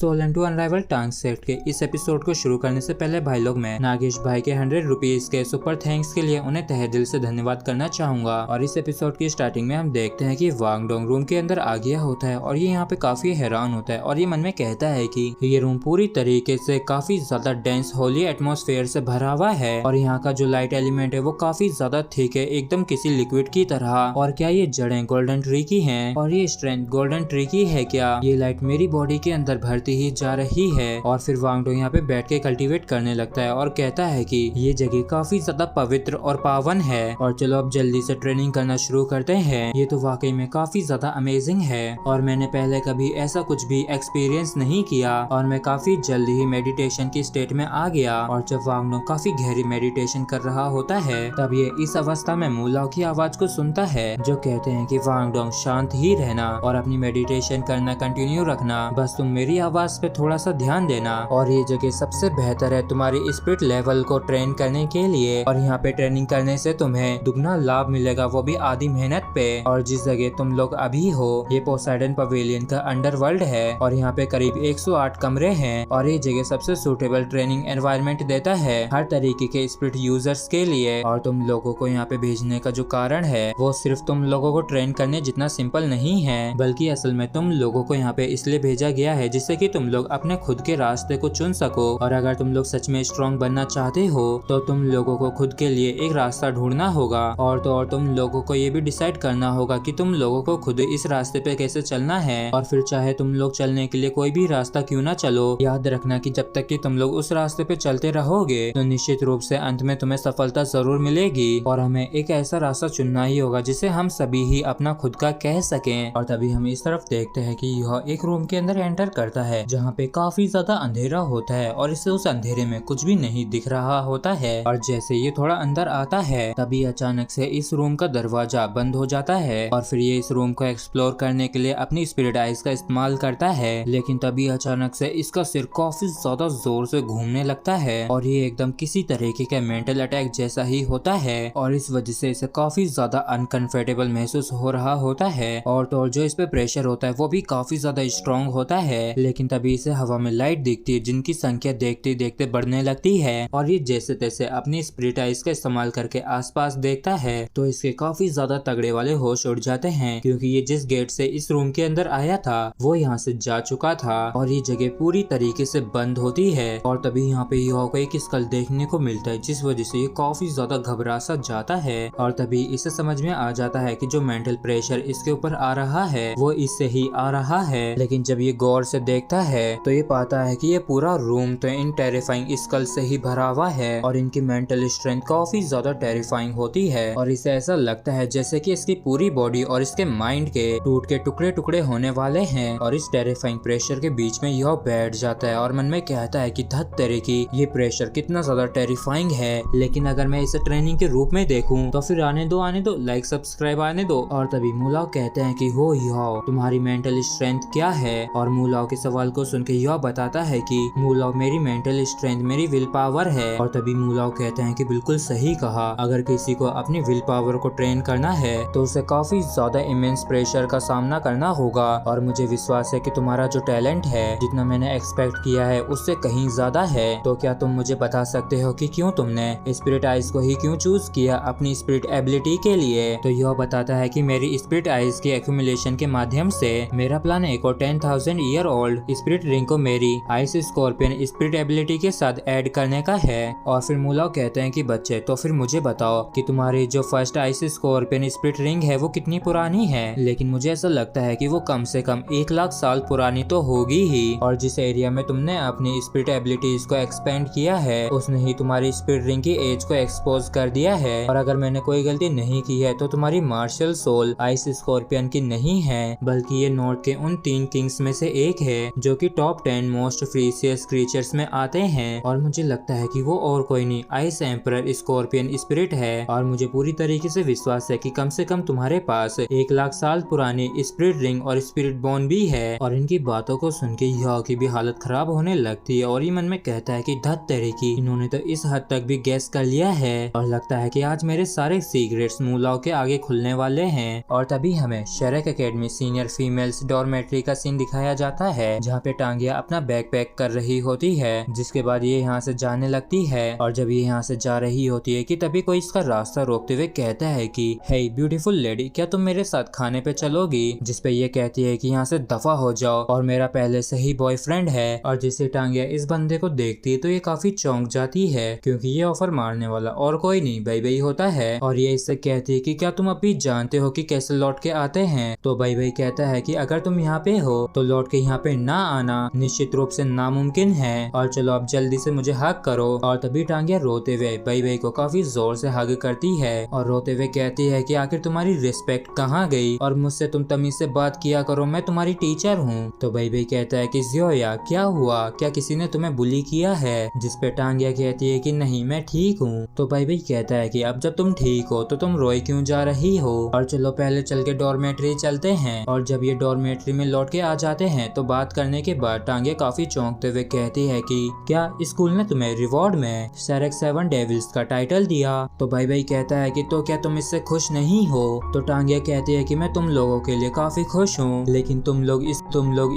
Stolen to अनराइवल टांग set के इस एपिसोड को शुरू करने से पहले भाई लोग मैं नागेश भाई के 100 रुपीज के सुपर थैंक्स के लिए उन्हें तहे दिल से धन्यवाद करना चाहूंगा। और इस एपिसोड की स्टार्टिंग में हम देखते हैं कि वांग डोंग रूम के अंदर आ गया होता है और ये यहाँ पे काफी हैरान होता है और ये मन में कहता है कि ये रूम पूरी तरीके से काफी ज्यादा डेंस होली एटमॉस्फेयर से भरा हुआ है और यहाँ का जो लाइट एलिमेंट है वो काफी ज्यादा थिक है, एकदम किसी लिक्विड की तरह। और क्या ये जड़ें गोल्डन ट्री की हैं और ये स्ट्रेंथ गोल्डन ट्री की है क्या? ये लाइट मेरी बॉडी के अंदर भरती ही जा रही है। और फिर वांग डोंग यहाँ पे बैठ के कल्टीवेट करने लगता है और कहता है कि ये जगह काफी ज्यादा पवित्र और पावन है और चलो अब जल्दी से ट्रेनिंग करना शुरू करते हैं। ये तो वाकई में काफी ज्यादा अमेजिंग है और मैंने पहले कभी ऐसा कुछ भी एक्सपीरियंस नहीं किया और मैं काफी जल्दी ही मेडिटेशन की स्टेट में आ गया। और जब वांग डोंग काफी गहरी मेडिटेशन कर रहा होता है तब ये इस अवस्था में मूलाओं की आवाज को सुनता है जो कहते हैं कि वांग डोंग शांत ही रहना और अपनी मेडिटेशन करना कंटिन्यू रखना, बस तुम मेरी आवाज पे थोड़ा सा ध्यान देना और ये जगह सबसे बेहतर है तुम्हारी स्पिरिट लेवल को ट्रेन करने के लिए। और यहाँ पे ट्रेनिंग करने से तुम्हें दुगना लाभ मिलेगा, वो भी आधी मेहनत पे। और जिस जगह तुम लोग अभी हो ये पोसाइडन पवेलियन का अंडरवर्ल्ड है और यहाँ पे करीब 108 कमरे हैं और ये जगह सबसे सूटेबल ट्रेनिंग एनवायरनमेंट देता है हर तरीके के स्पिरिट यूजर्स के लिए। और तुम लोगों को यहाँ पे भेजने का जो कारण है वो सिर्फ तुम लोगों को ट्रेन करने जितना सिंपल नहीं है, बल्कि असल में तुम लोगों को यहाँ पे इसलिए भेजा गया है जिससे कि तुम लोग अपने खुद के रास्ते को चुन सको। और अगर तुम लोग सच में स्ट्रॉन्ग बनना चाहते हो तो तुम लोगों को खुद के लिए एक रास्ता ढूंढना होगा और तो और तुम लोगों को ये भी डिसाइड करना होगा कि तुम लोगों को खुद इस रास्ते पे कैसे चलना है। और फिर चाहे तुम लोग चलने के लिए कोई भी रास्ता क्यों ना चलो, याद रखना कि जब तक कि तुम लोग उस रास्ते पे चलते रहोगे तो निश्चित रूप से अंत में तुम्हें सफलता जरूर मिलेगी। और हमें एक ऐसा रास्ता चुनना ही होगा जिसे हम सभी ही अपना खुद का कह सकें। और तभी हम इस तरफ देखते हैं कि यह एक रूम के अंदर एंटर करता है जहाँ पे काफी ज्यादा अंधेरा होता है और इसे उस अंधेरे में कुछ भी नहीं दिख रहा होता है। और जैसे ये थोड़ा अंदर आता है तभी अचानक से इस रूम का दरवाजा बंद हो जाता है और फिर ये इस रूम को एक्सप्लोर करने के लिए अपनी स्पिरिट आइज का इस्तेमाल करता है। लेकिन तभी अचानक से इसका सिर काफी ज्यादा जोर से घूमने लगता है और ये एकदम किसी तरीके का मेंटल अटैक जैसा ही होता है और इस वजह से इसे काफी ज्यादा अनकंफर्टेबल महसूस हो रहा होता है। और तो और जो इस पे प्रेशर होता है वो भी काफी ज्यादा स्ट्रॉन्ग होता है। लेकिन तभी इसे हवा में लाइट दिखती है जिनकी संख्या देखते देखते बढ़ने लगती है और ये जैसे तैसे अपनी स्पिरिट आइज का इस्तेमाल करके आसपास देखता है तो इसके काफी ज्यादा तगड़े वाले होश उड़ जाते हैं क्योंकि ये जिस गेट से इस रूम के अंदर आया था वो यहाँ से जा चुका था और ये जगह पूरी तरीके से बंद होती है। और तभी यहाँ पे युवा को एक स्कल देखने को मिलता है जिस वजह से ये काफी ज्यादा घबरा सा जाता है। और तभी इसे समझ में आ जाता है कि जो मेंटल प्रेशर इसके ऊपर आ रहा है वो इससे ही आ रहा है। लेकिन जब ये गौर से देखता है तो ये पाता है कि ये पूरा रूम तो इन टेरिफाइंग स्कल से ही भरा हुआ है और इनकी मेंटल स्ट्रेंथ काफी ज्यादा टेरिफाइंग होती है और इसे ऐसा लगता है जैसे कि इसकी पूरी बॉडी और इसके माइंड के टूट के टुकड़े टुकड़े होने वाले हैं। और इस टेरिफाइंग प्रेशर के बीच में यह बैठ जाता है और मन में कहता है कि धत तेरे की ये प्रेशर कितना ज्यादा टेरिफाइंग है। लेकिन अगर मैं इसे ट्रेनिंग के रूप में देखूं तो फिर आने दो लाइक सब्सक्राइब आने दो। और तभी मूलाओ कहते हैं कि हो याओ तुम्हारी मेंटल स्ट्रेंथ क्या है? और मूलाओ के सवाल को सुन के यह बताता है कि मूलाओ मेरी मेंटल स्ट्रेंथ मेरी विल पावर है। और तभी मूलाओ कहते हैं कि बिल्कुल सही कहा, अगर किसी को अपनी विल पावर को ट्रेन करना है तो उसे काफी ज्यादा इमेंस प्रेशर का सामना करना होगा। और मुझे विश्वास है कि तुम्हारा जो टैलेंट है जितना मैंने एक्सपेक्ट किया है उससे कहीं ज्यादा है। तो क्या तुम मुझे बता सकते हो कि क्यों तुमने स्पिरिट आइज को ही क्यों चूज किया अपनी स्पिरिट एबिलिटी के लिए? तो यह बताता है कि मेरी स्पिरिट आइज की एक्यूमुलेशन के माध्यम से मेरा प्लान है को 10,000 ईयर ओल्ड स्पिरिट रिंग को मेरी आइस स्कॉर्पियन स्पिरिट एबिलिटी के साथ ऐड करने का है। और फिर मूलाओ कहते हैं कि बच्चे तो फिर मुझे बताओ कि तुम्हारी जो first ice scorpion spirit ring है वो कितनी पुरानी है? लेकिन मुझे ऐसा लगता है कि वो कम से कम 1 लाख साल पुरानी तो होगी ही। और जिस एरिया में तुमने अपनी स्पिरिट एबिलिटीज को एक्सपेंड किया है उसने ही तुम्हारी स्पिरिट रिंग की एज को एक्सपोज कर दिया है। और अगर मैंने कोई गलती नहीं की है तो तुम्हारी मार्शल सोल आइस स्कॉर्पियन की नहीं है बल्कि ये नॉर्थ के उन 3 किंग्स में से एक है जो कि टॉप 10 मोस्ट फ्रीसियस क्रीचर्स में आते हैं। और मुझे लगता है कि वो और कोई नहीं आइस एम्परर स्कॉर्पियन स्पिरिट है। और मुझे पूरी तरीके से विश्वास है कि कम से कम तुम्हारे पास 1 लाख साल पुरानी स्पिरिट रिंग और स्पिरिट बोन भी है। और इनकी बातों को सुन के यह की भी हालत खराब होने लगती है और ये मन में कहता है कि धत तेरे की इन्होंने तो इस हद तक भी गैस कर लिया है और लगता है कि आज मेरे सारे सीक्रेट्स मूलाओं के आगे खुलने वाले हैं। और तभी हमें शरक एकेडमी सीनियर फीमेल्स डॉर्मेट्री का सीन दिखाया जाता है जहाँ पे टांगिया अपना बैग पैक कर रही होती है। जिसके बाद ये यहाँ से जाने लगती है और जब ये यहाँ से जा रही होती है कि तभी कोई इसका रास्ता रोकते हुए कहता है कि हे ब्यूटीफुल लेडी, क्या तुम मेरे साथ खाने पे चलोगी? जिसपे ये कहती है कि यहाँ से दफा हो जाओ और मेरा पहले से ही बॉयफ्रेंड है। और जिससे टांगिया इस बंदे को देखती है तो ये काफी चौंक जाती है क्योंकि ये ऑफर मारने वाला और कोई नहीं भाई भाई होता है। और ये इससे कहती है कि क्या तुम अभी जानते हो कि कैसे लौट के आते हैं? तो भाई भाई कहता है कि अगर तुम यहाँ पे हो तो लौट के यहाँ पे ना आना निश्चित रूप से नामुमकिन है, और चलो अब जल्दी से मुझे हग करो। और तभी टांगिया रोते हुए भाई भाई को काफी जोर से हग करती है और रोते हुए कहती है कि आखिर तुम्हारी रिस्पेक्ट कहाँ गई और मुझसे तुम तमीज से बात किया करो, मैं तुम्हारी टीचर हूँ। तो भाई भाई कहता है कि ज़ियोया क्या हुआ, क्या किसी ने तुम्हें बुली किया है? जिसपे टांगिया कहती है कि नहीं मैं ठीक हूँ। तो भाई भाई कहता है कि अब जब तुम ठीक हो तो तुम रोए क्यों जा रही हो, और चलो पहले चल के डॉर्मेट्री चलते हैं। और जब ये डॉर्मेट्री में लौट के आ जाते हैं तो बात करने के बाद टांगिया काफी चौंकते हुए कहती है कि क्या स्कूल ने तुम्हें रिवॉर्ड में सेरेक्स 7 डेविल्स का टाइटल दिया? तो भाई भाई कहता है कि तो क्या तुम इससे खुश नहीं हो? तो टांगिया कहती है कि मैं तुम लोगों के लिए काफी खुश हूँ, लेकिन तुम लोग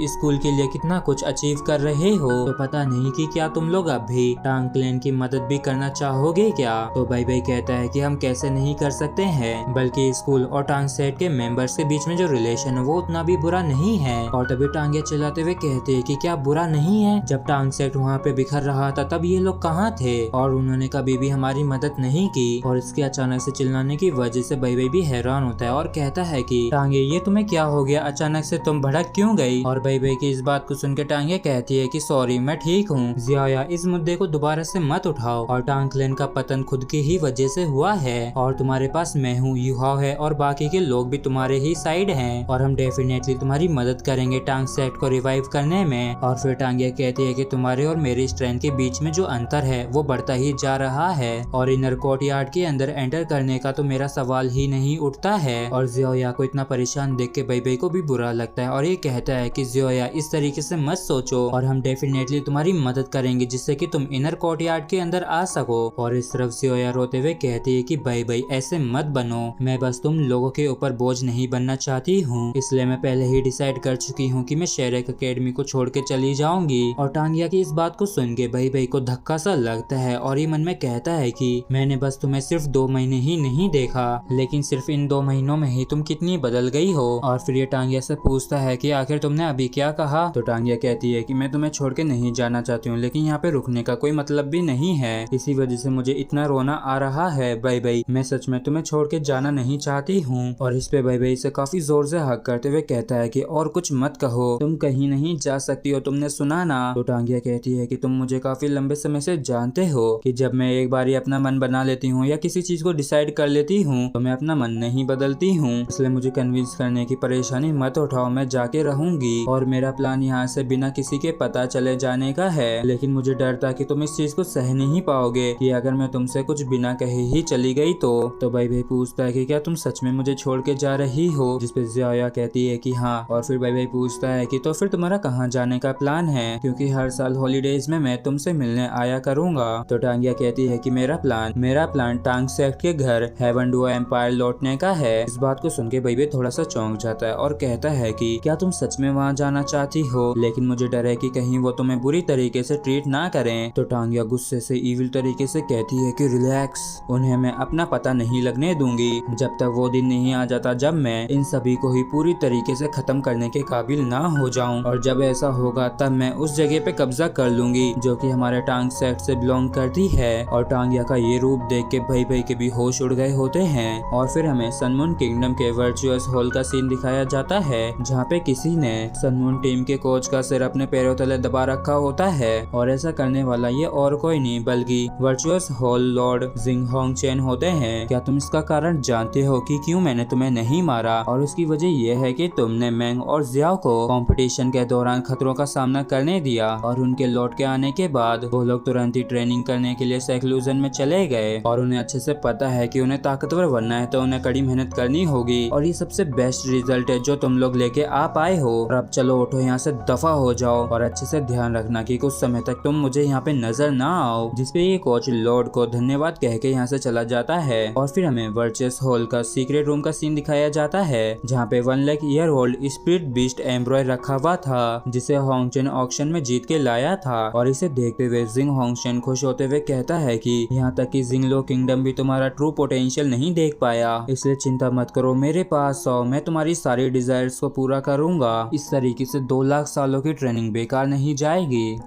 स्कूल के लिए कितना कुछ अचीव कर रहे हो, तो पता नहीं कि क्या तुम लोग अब भी टांग क्लैन की मदद भी करना चाहोगे क्या? तो भाई भाई कहता है कि हम कैसे नहीं कर सकते हैं, बल्कि स्कूल और टांग सेट के मेंबर्स के बीच में जो रिलेशन है वो उतना भी बुरा नहीं है। और तभी टांगिया चिल्लाते हुए कहते हैं कि क्या बुरा नहीं है? जब टांग सेट वहाँ पे बिखर रहा था तब ये लोग कहाँ थे और उन्होंने कभी भी हमारी मदद नहीं की। और इसके अचानक से चिल्लाने की वजह से भाई भाई भी हैरान होता है और कहता है कि टांगे ये तुम्हें क्या हो गया, अचानक से तुम भड़क क्यों गई? और भाई भाई की इस बात को सुन के टांगिया कहती है कि सॉरी मैं ठीक हूँ ज़ियोया, इस मुद्दे को दोबारा से मत उठाओ, और टांग क्लैन का पतन खुद की ही वजह से हुआ है और तुम्हारे पास मैं हूँ, युहाव है और बाकी के लोग भी तुम्हारे ही साइड हैं और हम डेफिनेटली तुम्हारी मदद करेंगे टांग सेट को रिवाइव करने में। और फिर टांगिया कहती है कि तुम्हारे और मेरी स्ट्रेंथ के बीच में जो अंतर है वो बढ़ता ही जा रहा है और इनर कोर्टयार्ड के अंदर एंटर करने का तो मेरा सवाल ही नहीं उठता है। और ज़ियोया को इतना परेशान देख के भाई भाई को भी बुरा लगता है और ये कहता है कि ज़ियोया इस तरीके से मत सोचो और हम डेफिनेटली तुम्हारी मदद करेंगे जिससे कि तुम इनर कोर्टयार्ड के अंदर आ सको। और इस तरफ ज़ियोया रोते हुए कहती है कि भाई भाई ऐसे मत बनो, मैं बस तुम लोगों के ऊपर बोझ नहीं बनना चाहती हूँ, इसलिए मैं पहले ही डिसाइड कर चुकी हूँ कि मैं शेरेक एकेडमी को छोड़ के चली जाऊंगी। और टांगिया की इस बात को सुन के भाई भाई को धक्का सा लगता है और ये मन में कहता है कि मैंने बस तुम्हें सिर्फ 2 महीने ही नहीं देखा, लेकिन सिर्फ इन 2 महीनों में ही तुम कितनी बदल गई हो। और फिर ये टांगिया से पूछता है कि आखिर तुमने अभी क्या कहा? तो टांगिया कहती है कि मैं तुम्हें छोड़ के नहीं जाना चाहती हूँ, लेकिन यहाँ पे रुकने का कोई मतलब भी नहीं है, इसी वजह से मुझे इतना रोना आ रहा है। भाई भाई मैं सच में तुम्हें छोड़ के जाना नहीं चाहती हूँ। और इस पे भाई भाई से काफी जोर से हक करते हुए कहता है कि और कुछ मत कहो, तुम कहीं नहीं जा सकती हो, तुमने सुना ना? तो टांगिया कहती है कि तुम मुझे काफी लंबे समय से जानते हो कि जब मैं एक बार अपना मन बना लेती हूँ या किसी चीज को डिसाइड कर लेती हूँ तो मैं अपना मन नहीं बदलती हूँ, इसलिए मुझे कन्विंस करने की परेशानी मत उठाओ, मैं जाके रहूंगी। और मेरा प्लान यहाँ से बिना किसी के पता चले जाने का है, लेकिन मुझे डर था कि तुम इस चीज को सह नहीं पाओगे कि अगर मैं तुमसे कुछ बिना कहे ही चली गई तो भाई भाई पूछता है कि क्या तुम सच में मुझे छोड़ के जा रही हो? जिसपे ज़ियोया कहती है कि हाँ। और फिर भाई भाई पूछता है कि तो फिर तुम्हारा कहाँ जाने का प्लान है, क्योंकि हर साल हॉलीडेज में मैं तुमसे मिलने आया करूंगा। तो टांगिया कहती है कि मेरा प्लान टांग सेक्ट के घर हेवन डुओ एम्पायर लौटने का है। इस बात को सुन के भाई भाई थोड़ा सा चौंक जाता है और कहता है कि क्या तुम सच में वहाँ जाना चाहती हो, लेकिन मुझे डर है कि कहीं वो तुम्हें बुरी तरीके से ट्रीट ना करें। तो टांगिया गुस्से से इविल तरीके से कहती है कि रिलैक्स, उन्हें मैं अपना पता नहीं लगने दूंगी जब तक वो दिन नहीं आ जाता जब मैं इन सभी को ही पूरी तरीके से खत्म करने के काबिल ना हो जाऊं, और जब ऐसा होगा तब मैं उस जगह पे कब्जा कर लूंगी जो कि हमारे टांग सेट से बिलोंग करती है। और टांगिया का ये रूप देख के भाई भाई के भी होश उड़ गए होते हैं। और फिर हमें सनमून किंगडम के वर्चुअस हॉल का सीन दिखाया जाता है जहाँ पे किसी ने सनमून टीम के कोच का सिर अपने पैरों तले दबा रखा होता है, और ऐसा करने वाला ये और कोई नहीं बल्कि वर्चुअस हॉल लॉर्ड जिंग होंग चेन होते हैं। क्या तुम इसका कारण जानते हो कि क्यों मैंने तुम्हें नहीं मारा? और उसकी वजह यह है कि तुमने मैंग और जियाओ को कंपटीशन के दौरान खतरों का सामना करने दिया, और उनके लौट के आने के बाद वो लोग तुरंत ही ट्रेनिंग करने के लिए सेक्लूजन में चले गए, और उन्हें अच्छे से पता है कि उन्हें ताकतवर बनना है तो उन्हें कड़ी मेहनत करनी होगी, और ये सबसे बेस्ट रिजल्ट है जो तुम लोग लेके आ पाए हो। और अब चलो उठो, यहाँ से दफा हो जाओ, और अच्छे से ध्यान रखना कि कुछ समय तक तुम मुझे यहाँ पे नजर ना आओ। जिसपे ये कोच लॉर्ड को धन्यवाद कह के यहाँ से चला जाता है। और फिर हमें वर्चुअस हॉल का सीक्रेट रूम का सीन दिखाया जाता है जहाँ पे 1 lakh year old spirit beast एम्ब्रॉय रखा हुआ था, था जिसे होंगचन ऑक्शन में जीत के लाया था। और इसे देखते हुए जिंग होंगचन खुश होते हुए कहता है कि यहाँ तक कि जिंगलो किंगडम भी तुम्हारा ट्रू पोटेंशियल नहीं देख पाया, इसलिए चिंता मत करो, मेरे पास आओ, मैं तुम्हारी सारी डिजायर्स को पूरा करूंगा। इस तरीके से 2 लाख सालों की ट्रेनिंग बेकार नहीं जाएगी।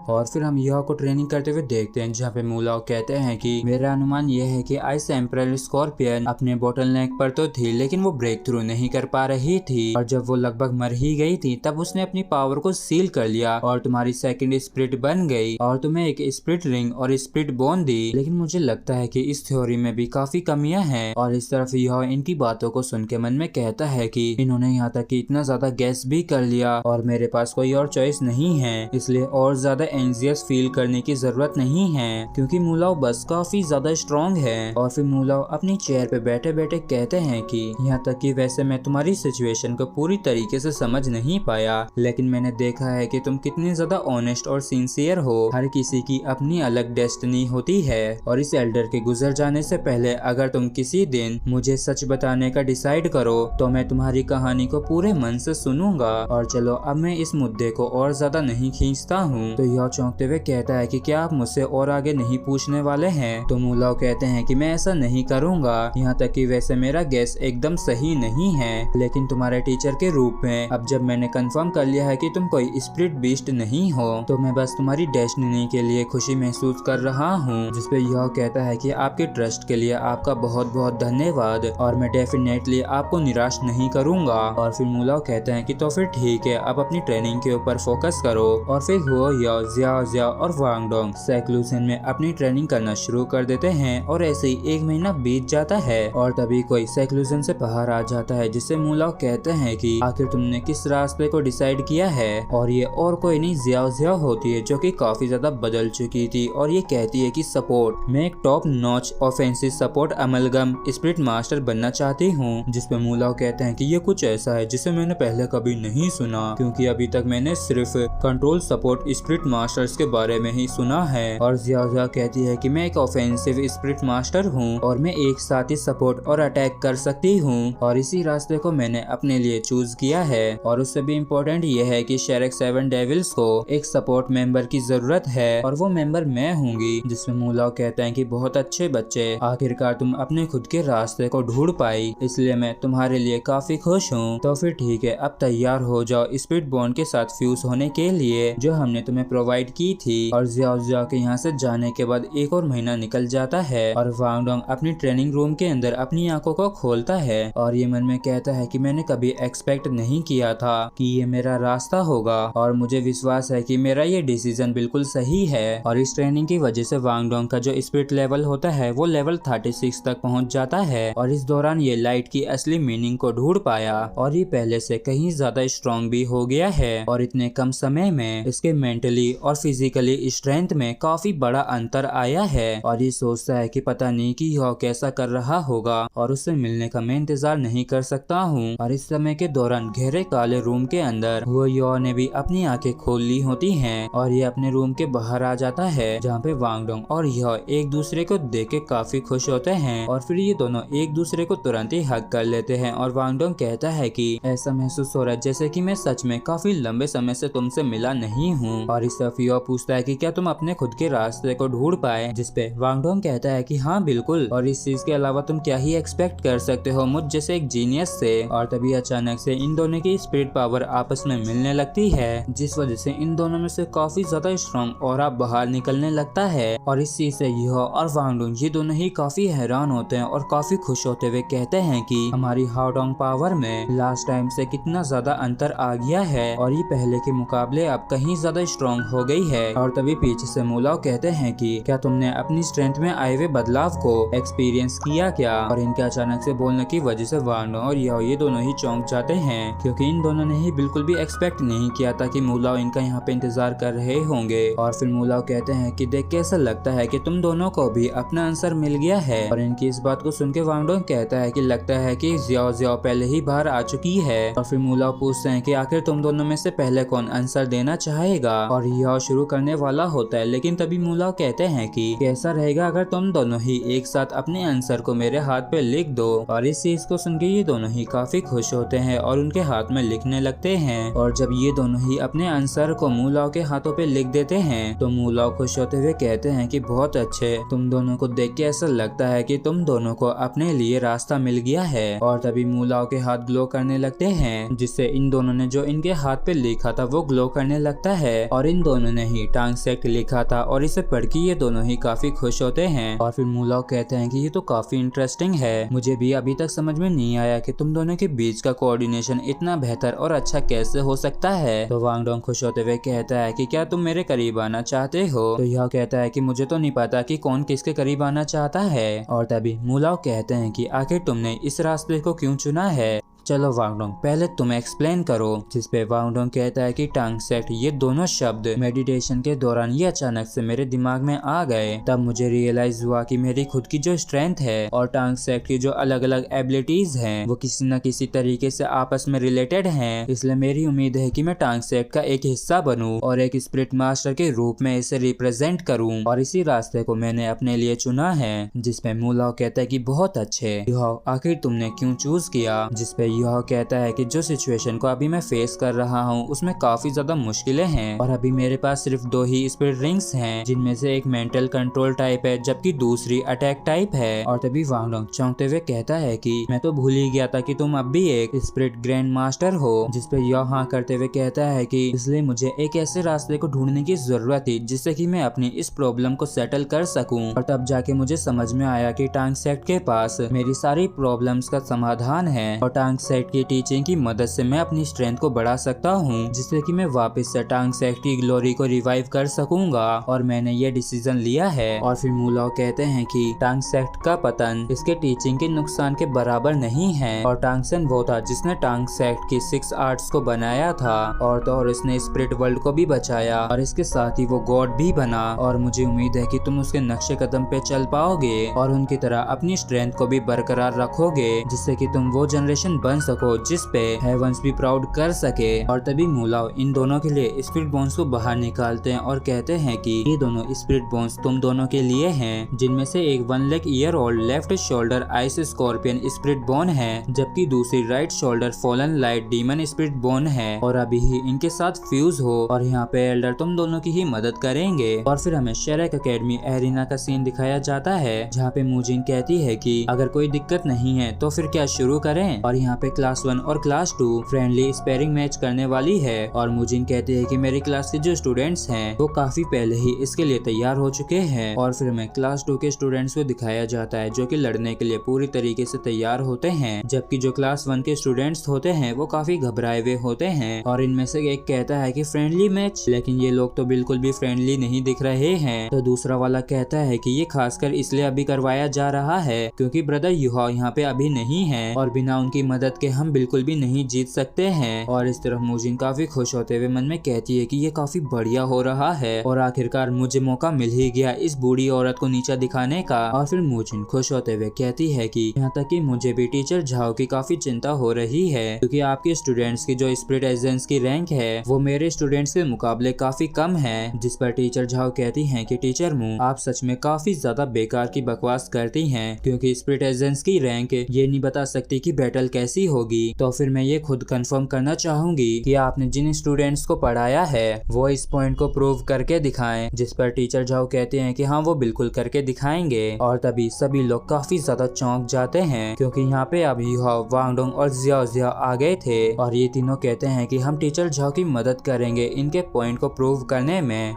और फिर हम यह को ट्रेनिंग करते हुए देखते हैं जहाँ पे मूलाओ कहते हैं कि मेरा अनुमान यह है कि आइस एम्परर स्कॉर्पियन अपने बोटल नेक पर तो थी लेकिन वो ब्रेक थ्रू नहीं कर पा रही थी, और जब वो लगभग मर ही गई थी तब उसने अपनी पावर को सील कर लिया और तुम्हारी सेकंड स्पिरिट बन गई और तुम्हें एक स्पिरिट रिंग और स्पिरिट बोन दी। लेकिन मुझे लगता है कि इस थ्योरी में भी काफी कमियां हैं। और इस तरफ यह इनकी बातों को सुन के मन में कहता है कि इन्होंने यहाँ तक कि इतना ज्यादा गैस भी कर लिया और मेरे पास कोई और चॉइस नहीं है, इसलिए और ज्यादा एंजियस फील करने की जरूरत नहीं है क्योंकि मूलाओ बस काफी ज्यादा स्ट्रॉन्ग है। और फिर मूलाओ अपनी चेयर पे बैठे बैठे कहते हैं कि यहाँ तक कि वैसे मैं तुम्हारी सिचुएशन को पूरी तरीके से समझ नहीं पाया, लेकिन मैंने देखा है कि तुम कितनी ज्यादा ऑनेस्ट और सिंसियर हो। हर किसी की अपनी अलग डेस्टिनी होती है और इस एल्डर के गुजर जाने से पहले अगर तुम किसी दिन मुझे सच बताने का डिसाइड करो तो मैं तुम्हारी कहानी को पूरे मन से सुनूंगा। और चलो अब मैं इस मुद्दे को और ज्यादा नहीं खींचता हूँ। तो यह चौंकते हुए कहता है कि क्या आप मुझसे और आगे नहीं पूछने वाले हैं? तो मूलाओ कहते हैं कि मैं ऐसा नहीं करूंगा, यहाँ तक कि वैसे मेरा गेस एकदम सही नहीं है, लेकिन तुम्हारे टीचर के रूप में अब जब मैंने कंफर्म कर लिया है कि तुम कोई स्पिरिट बीस्ट नहीं हो तो मैं बस तुम्हारी डेस्टिनी के लिए खुशी महसूस कर रहा हूँ। जिसपे यह कहता है कि आपके ट्रस्ट के लिए आपका बहुत बहुत धन्यवाद और मैं डेफिनेटली आपको निराश नहीं करूंगा। और फिर मूलाओ कहते हैं कि तो फिर ठीक है, अब अपनी ट्रेनिंग के ऊपर फोकस करो। और फिर हुआ जिया और वांगडोंग सेक्लूजन में अपनी ट्रेनिंग करना शुरू कर देते हैं और ऐसे ही 1 महीना बीत जाता है और तभी कोई सेक्लूजन से बाहर आ जाता है जिससे मूलाओ कहते हैं कि आखिर तुमने किस रास्ते को डिसाइड किया है। और ये और कोई नहीं जिया होती है जो कि काफी ज्यादा बदल चुकी थी और ये कहती है कि सपोर्ट, मैं एक top notch offensive support amalgam spirit master बनना चाहती हूँ। जिसपे मूलाओ कहते हैं कि ये कुछ ऐसा है जिसे मैंने पहले कभी नहीं सुना क्योंकि अभी तक मैंने सिर्फ कंट्रोल सपोर्ट स्पिरिट मास्टर्स के बारे में ही सुना है। और जिया कहती है कि मैं एक ऑफेंसिव स्पिरिट मास्टर हूँ और मैं एक साथ ही सपोर्ट और अटैक कर सकती हूँ और इसी रास्ते को मैंने अपने लिए चूज किया है। और उससे भी इम्पोर्टेंट ये है कि शेरेक 7 डेविल्स को एक सपोर्ट मेंबर की जरूरत है और वो मेंबर मैं हूँगी। जिसमें मूलाओ कहते हैं कि बहुत अच्छे बच्चे, आखिरकार तुम अपने खुद के रास्ते को ढूंढ पाई, इसलिए मैं तुम्हारे लिए काफी खुश हूँ। तो फिर ठीक है, अब तैयार हो जाओ स्पिरिट बॉन्ड के साथ फ्यूज होने के लिए जो हमने तुम्हें प्रोवाइड की थी। और जिया के यहाँ से जाने के बाद 1 और महीना निकल जाता है और वांगडोंग अपनी ट्रेनिंग रूम के अंदर अपनी आंखों को खोलता है और ये मन में कहता है कि मैंने कभी एक्सपेक्ट नहीं किया था कि ये मेरा रास्ता होगा और मुझे विश्वास है कि मेरा ये डिसीजन बिल्कुल सही है। और इस ट्रेनिंग की वजह से वांगडोंग का जो स्पिरिट लेवल होता है वो लेवल 36 तक पहुँच जाता है और इस दौरान ये लाइट की असली मीनिंग को ढूंढ पाया और ये पहले से कहीं ज्यादा स्ट्रॉन्ग भी हो गया है और इतने कम समय में इसके मेंटली और फिजिकली स्ट्रेंथ में काफी बड़ा अंतर आया है। और ये सोचता है कि पता नहीं कि यह कैसा कर रहा होगा और उससे मिलने का मैं इंतजार नहीं कर सकता हूँ। और इस समय के दौरान गहरे काले रूम के अंदर हुआ ने भी अपनी आंखें खोल ली होती हैं और ये अपने रूम के बाहर आ जाता है जहाँ पे वांगडोंग और यह एक दूसरे को देख के काफी खुश होते हैं और फिर ये दोनों एक दूसरे को तुरंत ही हग कर लेते हैं। और वांगडोंग कहता है कि ऐसा महसूस हो रहा है जैसे कि मैं सच में काफी लंबे समय से तुमसे मिला नहीं हूँ। और इस तरफ यह पूछता है कि क्या तुम अपने खुद के रास्ते को ढूंढ पाए? जिसपे वांगडोंग कहता है कि हाँ बिल्कुल, और इस चीज के अलावा तुम क्या ही एक्सपेक्ट कर सकते हो मुझ जैसे एक जीनियस से। और तभी अचानक से इन दोनों की स्पिरिट पावर आपस में मिलने लगती है जिस वजह से इन दोनों में से काफी ज्यादा स्ट्रॉन्ग ऑरा बाहर निकलने लगता है। और इस चीज से यह और वांगडोंग ये दोनों ही काफी हैरान होते हैं और काफी खुश होते हुए कहते हैं कि हमारी हाओडोंग पावर में लास्ट टाइम से कितना ज्यादा अंतर आ गया है और ये पहले के मुकाबले अब कहीं ज्यादा स्ट्रॉन्ग हो गई है। और तभी पीछे से मूलाओ कहते हैं कि क्या तुमने अपनी स्ट्रेंथ में आए हुए बदलाव को एक्सपीरियंस किया क्या? और इनके अचानक से बोलने की वजह से वांगडोंग और ये दोनों ही चौंक जाते हैं क्योंकि इन दोनों ने ही बिल्कुल भी एक्सपेक्ट नहीं किया था कि मूलाओ इनका यहाँ पे इंतजार कर रहे होंगे। और फिर मूलाओ कहते हैं कि देख के ऐसा लगता है कि तुम दोनों को भी अपना आंसर मिल गया है। और इनकी इस बात को सुन के वांगडोंग कहता है कि लगता है कि जिया पहले ही बाहर आ चुकी है। और फिर मूलाओ पूछते हैं कि आखिर तुम दोनों में से पहले कौन आंसर देना चाहेगा? और युहाओ शुरू करने वाला होता है, लेकिन तभी मुलाओ कहते हैं कि कैसा रहेगा अगर तुम दोनों ही एक साथ अपने आंसर को मेरे हाथ पे लिख दो। और इस चीज को सुन के ये दोनों ही काफी खुश होते हैं और उनके हाथ में लिखने लगते हैं। और जब ये दोनों ही अपने आंसर को मुलाओ के हाथों पे लिख देते हैं तो मुलाओ खुश होते हुए कहते हैं कि बहुत अच्छे, तुम दोनों को देख के ऐसा लगता है कि तुम दोनों को अपने लिए रास्ता मिल गया है। और तभी मुलाओ के हाथ ग्लो करने लगते हैं, जिससे इन दोनों ने जो इनके हाथ पे लिखा था वो ग्लो करने लगता है। और इन दोनों ने ही टांग सेट लिखा था और इसे पढ़ के ये दोनों ही काफी खुश होते हैं। और फिर मुलाओ कहते हैं कि ये तो काफी इंटरेस्टिंग है, मुझे भी अभी तक समझ में नहीं आया कि तुम दोनों के बीच का कोऑर्डिनेशन इतना बेहतर और अच्छा कैसे हो सकता है। तो वांग डोंग खुश होते हुए कहता है कि क्या तुम मेरे करीब आना चाहते हो। तो यह कहता है कि मुझे तो नहीं पता कि कौन किसके करीब आना चाहता है। और तभी मुलाओ कहते हैं कि आखिर तुमने इस रास्ते को क्यों चुना है, चलो वांग डोंग पहले तुम एक्सप्लेन करो। जिस पे वांग डोंग कहता है कि टांग सेट ये दोनों शब्द मेडिटेशन के दौरान ये अचानक से मेरे दिमाग में आ गए। तब मुझे रियलाइज हुआ कि मेरी खुद की जो स्ट्रेंथ है और टांग सेट की जो अलग अलग एबिलिटीज हैं वो किसी न किसी तरीके से आपस में रिलेटेड हैं। इसलिए मेरी उम्मीद है कि मैं टांग सेट का एक हिस्सा बनूं और एक स्पिरिट मास्टर के रूप में इसे रिप्रेजेंट करूं। और इसी रास्ते को मैंने अपने लिए चुना है। जिसपे मुलाओ कहता है कि बहुत अच्छे युहाओ, आखिर तुमने क्यों चूज किया। जिसपे युहाओ कहता है कि जो सिचुएशन को अभी मैं फेस कर रहा हूँ उसमें काफी ज्यादा मुश्किलें हैं और अभी मेरे पास सिर्फ 2 ही स्पिरिट रिंग्स हैं, जिनमें से एक मेंटल कंट्रोल टाइप है जबकि दूसरी अटैक टाइप है। और तभी वांग डोंग चौंकते हुए कहता है कि मैं तो भूल ही गया था कि तुम अब भी एक स्पिरिट ग्रैंड मास्टर हो। जिसपे युहाओ हाँ करते हुए कहता है कि इसलिए मुझे एक ऐसे रास्ते को ढूंढने की जरूरत थी जिससे कि मैं अपनी इस प्रॉब्लम को सेटल कर सकूं। और तब जाके मुझे समझ में आया कि टांग सेट के पास मेरी सारी प्रॉब्लम्स का समाधान है और टांग सेट की टीचिंग की मदद से मैं अपनी स्ट्रेंथ को बढ़ा सकता हूँ, जिससे कि मैं वापस से टांग सेट की ग्लोरी को रिवाइव कर सकूंगा। और मैंने ये डिसीजन लिया है। और फिर मुलाओ कहते हैं कि टांग सेट का पतन इसके टीचिंग के नुकसान के बराबर नहीं है और टांग सेन वो था जिसने टांग सेट की 6 आर्ट्स को बनाया था और तो और इसने स्पिरिट वर्ल्ड को भी बचाया और इसके साथ ही वो गॉड भी बना। और मुझे उम्मीद है कि तुम उसके नक्शे कदम पे चल पाओगे और उनकी तरह अपनी स्ट्रेंथ को भी बरकरार रखोगे, जिससे कि तुम वो जनरेशन बन सको जिस पे हेवंस भी प्राउड कर सके। और तभी मुलाओ इन दोनों के लिए स्पिरिट बोन्स को बाहर निकालते हैं और कहते हैं कि ये दोनों स्पिरिट बोन्स तुम दोनों के लिए हैं, जिनमें से एक 1 lakh year old left shoulder ice scorpion spirit bone है जबकि दूसरी right shoulder fallen light demon spirit bone है और अभी ही इनके साथ फ्यूज हो। और यहाँ पे एल्डर तुम दोनों की ही मदद करेंगे। और फिर हमें शेरेक एकेडमी एरिना का सीन दिखाया जाता है जहाँ पे मूजिन कहती है कि अगर कोई दिक्कत नहीं है तो फिर क्या शुरू करें। और यहाँ पे क्लास 1 और क्लास 2 फ्रेंडली स्पेयरिंग मैच करने वाली है और मुजिन कहती है कि मेरी क्लास के जो स्टूडेंट्स हैं वो काफी पहले ही इसके लिए तैयार हो चुके हैं। और फिर हमें क्लास 2 के स्टूडेंट्स को दिखाया जाता है जो कि लड़ने के लिए पूरी तरीके से तैयार होते हैं, जबकि जो क्लास 1 के स्टूडेंट्स होते हैं वो काफी घबराए हुए होते हैं। और इनमें से एक कहता है कि फ्रेंडली मैच, लेकिन ये लोग तो बिल्कुल भी फ्रेंडली नहीं दिख रहे हैं। तो दूसरा वाला कहता है कि ये खासकर इसलिए अभी करवाया जा रहा है क्योंकि ब्रदर युहाओ यहाँ पे अभी नहीं है और बिना उनकी मदद के हम बिल्कुल भी नहीं जीत सकते हैं। और इस तरफ मुजिन काफी खुश होते हुए मन में कहती है कि ये काफी बढ़िया हो रहा है और आखिरकार मुझे मौका मिल ही गया इस बूढ़ी औरत को नीचा दिखाने का। और फिर मुजिन खुश होते हुए कहती है कि यहाँ तक कि मुझे भी टीचर झाओ की काफी चिंता हो रही है क्योंकि आपके स्टूडेंट्स की जो स्पिरिट एजेंट्स की रैंक है वो मेरे स्टूडेंट्स के मुकाबले काफी कम है। जिस पर टीचर झाओ कहती है कि टीचर मू, आप सच में काफी ज्यादा बेकार की बकवास करती हैं क्योंकि स्पिरिट एजेंट्स की रैंक ये नहीं बता सकती कि बैटल कैसी होगी। तो फिर मैं ये खुद कंफर्म करना चाहूंगी कि आपने जिन स्टूडेंट्स को पढ़ाया है वो इस पॉइंट को प्रूव करके दिखाएं। जिस पर टीचर झाओ कहते हैं कि हाँ वो बिल्कुल करके दिखाएंगे। और तभी सभी लोग काफी ज्यादा चौंक जाते हैं क्योंकि यहाँ पे अब युहाओ, वांग डोंग और जियाओ आ गए थे और ये तीनों कहते हैं कि हम टीचर झाओ की मदद करेंगे इनके पॉइंट को प्रूव करने में।